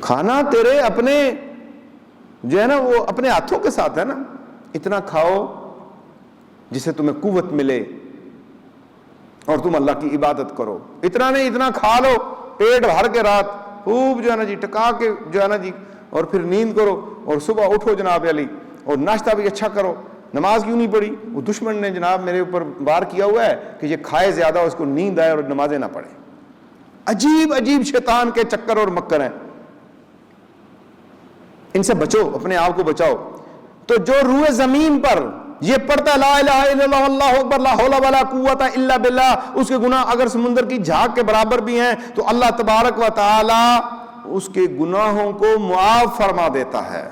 کھانا تیرے اپنے جو ہے نا وہ اپنے ہاتھوں کے ساتھ ہے نا. اتنا کھاؤ جسے تمہیں قوت ملے اور تم اللہ کی عبادت کرو. اتنا نہیں، اتنا کھا لو پیٹ بھر کے، رات خوب جو ہے نا جی ٹکا کے جو ہے نا جی، اور پھر نیند کرو اور صبح اٹھو جناب علی، اور ناشتہ بھی اچھا کرو. نماز کیوں نہیں پڑھی؟ وہ دشمن نے جناب میرے اوپر وار کیا ہوا ہے کہ یہ کھائے زیادہ، اس کو نیند آئے اور نمازیں نہ پڑھے. عجیب شیطان کے چکر اور مکر ہیں. ان سے بچو، اپنے آپ کو بچاؤ. تو جو روئے زمین پر یہ پڑھتا لا الہ الا اللہ، اللہ اکبر، لا حول ولا قوت الا باللہ، اس کے گناہ اگر سمندر کی جھاگ کے برابر بھی ہیں تو اللہ تبارک و تعالی اس کے گناہوں کو معاف فرما دیتا ہے.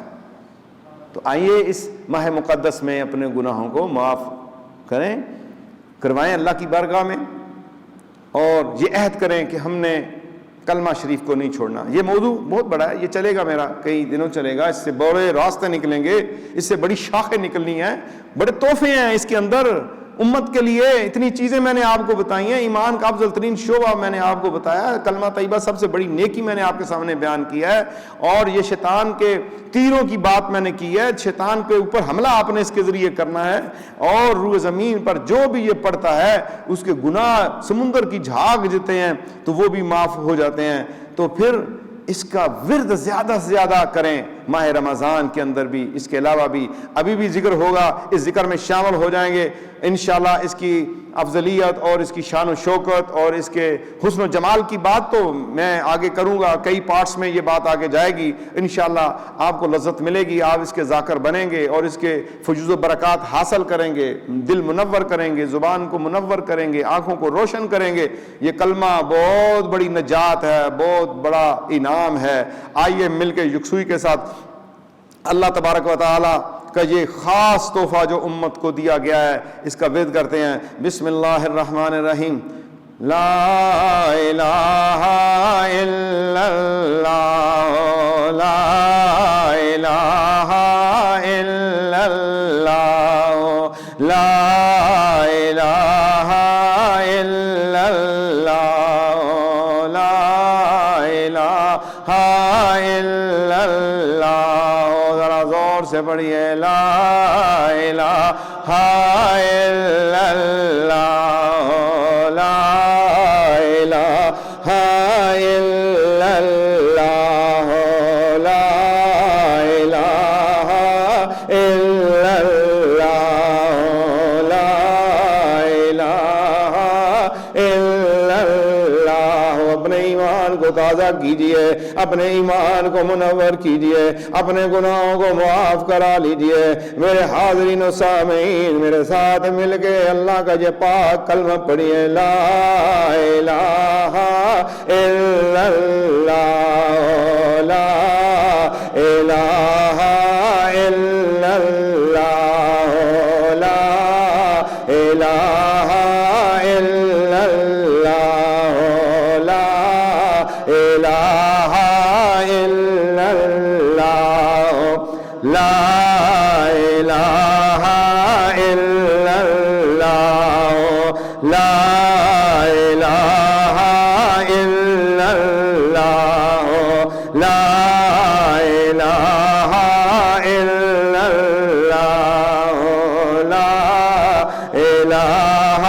تو آئیے اس ماہ مقدس میں اپنے گناہوں کو معاف کروائیں اللہ کی بارگاہ میں، اور یہ عہد کریں کہ ہم نے کلمہ شریف کو نہیں چھوڑنا. یہ موضوع بہت بڑا ہے، یہ چلے گا میرا کئی دنوں چلے گا. اس سے بڑے راستے نکلیں گے، اس سے بڑی شاخیں نکلنی ہیں، بڑے تحفے ہیں اس کے اندر امت کے لیے. اتنی چیزیں میں نے آپ کو بتائی ہیں. ایمان کا افضل ترین شعبہ میں نے آپ کو بتایا، کلمہ طیبہ سب سے بڑی نیکی میں نے آپ کے سامنے بیان کیا ہے. اور یہ شیطان کے تیروں کی بات میں نے کی ہے. شیطان کے اوپر حملہ آپ نے اس کے ذریعے کرنا ہے. اور روئے زمین پر جو بھی یہ پڑتا ہے اس کے گناہ سمندر کی جھاگ جتنے ہیں تو وہ بھی معاف ہو جاتے ہیں. تو پھر اس کا ورد زیادہ سے زیادہ کریں ماہ رمضان کے اندر بھی، اس کے علاوہ بھی ابھی بھی ذکر ہوگا، اس ذکر میں شامل ہو جائیں گے انشاءاللہ۔ اس کی افضلیت اور اس کی شان و شوکت اور اس کے حسن و جمال کی بات تو میں آگے کروں گا، کئی پارٹس میں یہ بات آگے جائے گی انشاءاللہ، آپ کو لذت ملے گی، آپ اس کے ذاکر بنیں گے اور اس کے فیوز و برکات حاصل کریں گے، دل منور کریں گے، زبان کو منور کریں گے، آنکھوں کو روشن کریں گے۔ یہ کلمہ بہت بڑی نجات ہے، بہت بڑا انعام ہے۔ آئیے مل کے یکسوئی کے ساتھ اللہ تبارک و تعالی کا یہ خاص تحفہ جو امت کو دیا گیا ہے اس کا ورد کرتے ہیں۔ بسم اللہ الرحمن الرحیم۔ لا الہ الا اللہ، لا الہ الا اللہ، لا الہ الا اللہ، لا الہ الا اللہ۔ ذرا زور سے پڑھیے، لا الہ الا اللہ، لا الہ الا اللہ، لا الہ الا اللہ، لا الہ الا اللہ۔ اپنے ایمان کو تازہ کیجئے، اپنے ایمان کو منور کیجئے، اپنے گناہوں کو معاف کرا لیجئے۔ میرے حاضرین و سامعین، میرے ساتھ مل کے اللہ کا یہ پاک کلمہ پڑھیے، لا الہ الا اللہ، لا الہ الا اللہ، لا الہ الا اللہ، لا الہ الا اللہ، لا الہ الا اللہ، لا الہ الا اللہ، لا الہ الا اللہ، لا الہ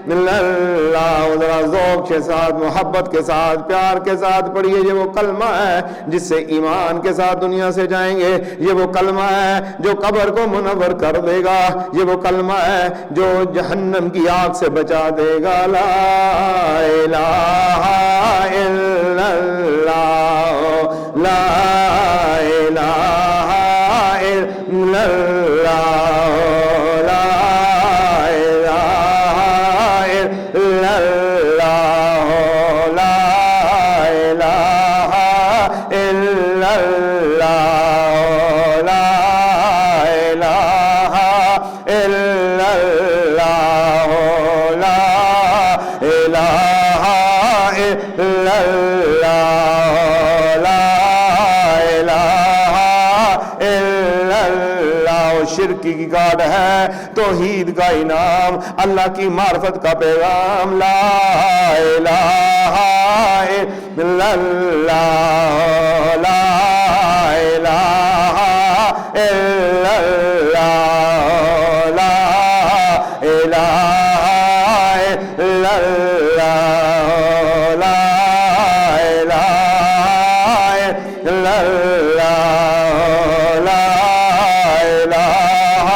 الا اللہ۔ ذرا ذوق کے ساتھ، محبت کے ساتھ، پیار کے ساتھ پڑھیے۔ یہ وہ کلمہ ہے جس سے ایمان کے ساتھ دنیا سے جائیں گے، یہ وہ کلمہ ہے جو قبر کو منور کر دے گا، یہ وہ کلمہ ہے جو جہنم کی آگ سے بچا دے گا۔ لا الہ الا اللہ، لا الہ الا اللہ، لا الہ الا اللہ، لا الہ الا اللہ، لا الہ الا اللہ، لا الہ الا اللہ، لا الہ الا اللہ۔ شرک کی گاڑ ہے، توحید کا انعام، اللہ کی معرفت کا پیغام، لا الہ الا اللہ، لا الہ الا اللہ، لا الہ الا اللہ، لا الہ الا اللہ، لا الہ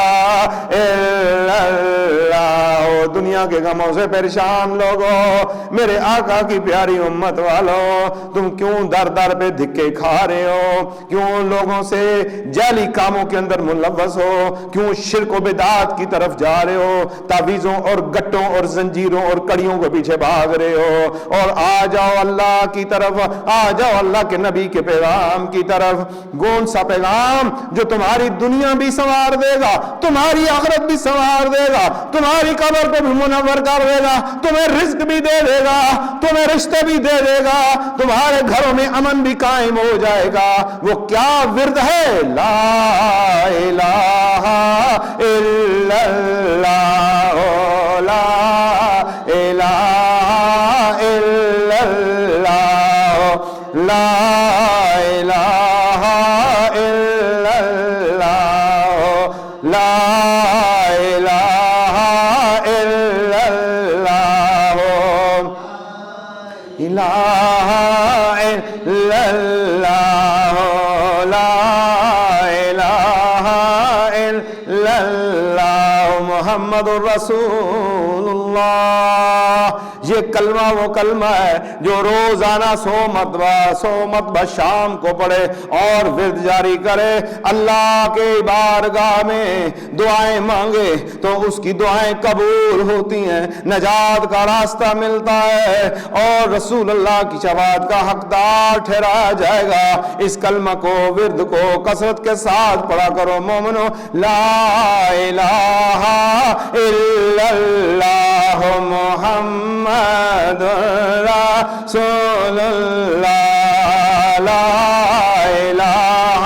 الا اللہ۔ دنیا کے غموں سے پریشان لوگوں، میرے آقا کی پیاری امت والوں، تم کیوں در در پہ دھکے کھا رہے ہو؟ کیوں لوگوں سے جعلی کاموں کے اندر ملوث ہو؟ کیوں شرک و بدعات کی طرف جا رہے ہو؟ تعویذوں اور گٹوں اور زنجیروں اور کڑیوں کے پیچھے بھاگ رہے ہو؟ اور آ جاؤ اللہ کی طرف، آ جاؤ اللہ کے نبی کے پیغام کی طرف۔ کون سا پیغام جو تمہاری دنیا بھی سنوار دے گا، تمہاری آخرت بھی سنوار دے گا، تمہاری قبر کو بھی منور کر دے گا، تمہیں رزق بھی دے دے گا، تمہیں رشتے بھی دے دے گا، تمہارے گھروں میں امن بھی قائم ہو جائے گا۔ وہ کیا ورد ہے؟ لا الہ الا اللہ، لا الہ الا اللہ، لا الہ الا اللہ، لا الہ الا اللہ، الہ الا اللہ محمد الرسول اللہ۔ یہ کلمہ وہ کلمہ ہے جو روزانہ 100 مرتبہ شام کو پڑھے اور ورد جاری کرے، اللہ کے بارگاہ میں دعائیں مانگے تو اس کی دعائیں قبول ہوتی ہیں، نجات کا راستہ ملتا ہے اور رسول اللہ کی شفاعت کا حقدار ٹھہرایا جائے گا۔ اس کلمہ کو، ورد کو کثرت کے ساتھ پڑھا کرو مومنو۔ لا الہ الا اللہ محمد رسول اللہ، لا الہ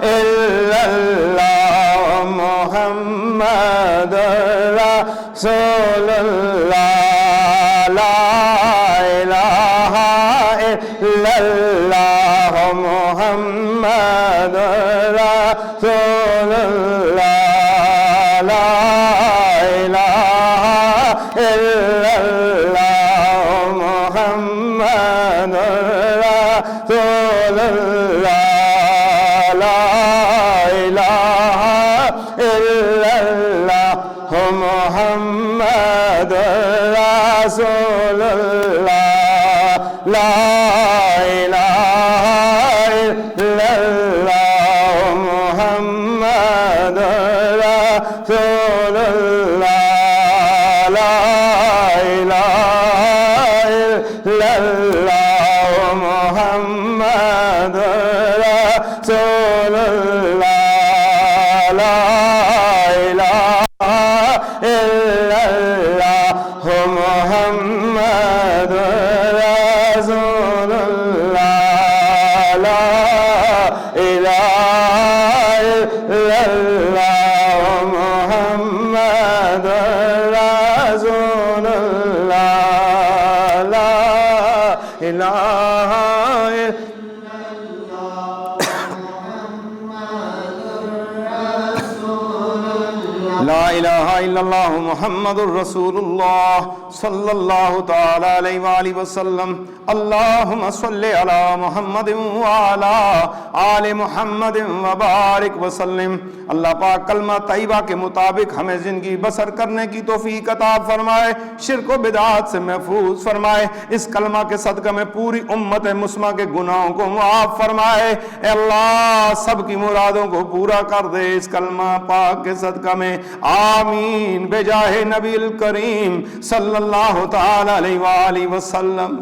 الا اللہ محمد رسول اللہ، لا الہ الا اللہ محمد رسول اللہ، لا الہ الا اللہ محمد رسول اللہ، لا الہ الا اللہ محمد رسول اللہ، لا الہ الا اللہ محمد رسول اللہ، لا الہ الا اللہ محمد رسول اللہ، لا الہ الا اللہ محمد رسول اللہ، لا الہ الا اللہ محمد رسول اللہ، لا الہ لا الہ الا اللہ محمد الرسول اللہ صلی اللہ تعالی علیہ وآلہ وسلم۔ اللہم صلی علی محمد وعلی آل محمد وبارک وسلم۔ اللہ پاک کلمہ طیبہ کے مطابق ہمیں زندگی بسر کرنے کی توفیق عطا فرمائے، شرک و بدعات سے محفوظ فرمائے، اس کلمہ کے صدقہ میں پوری امت مسلمہ کے گناہوں کو معاف فرمائے۔ اے اللہ سب کی مرادوں کو پورا کر دے اس کلمہ پاک کے صدقہ میں، آمین بجاہ نبی الکریم صلی اللہ تعالی علیہ وآلہ وسلم۔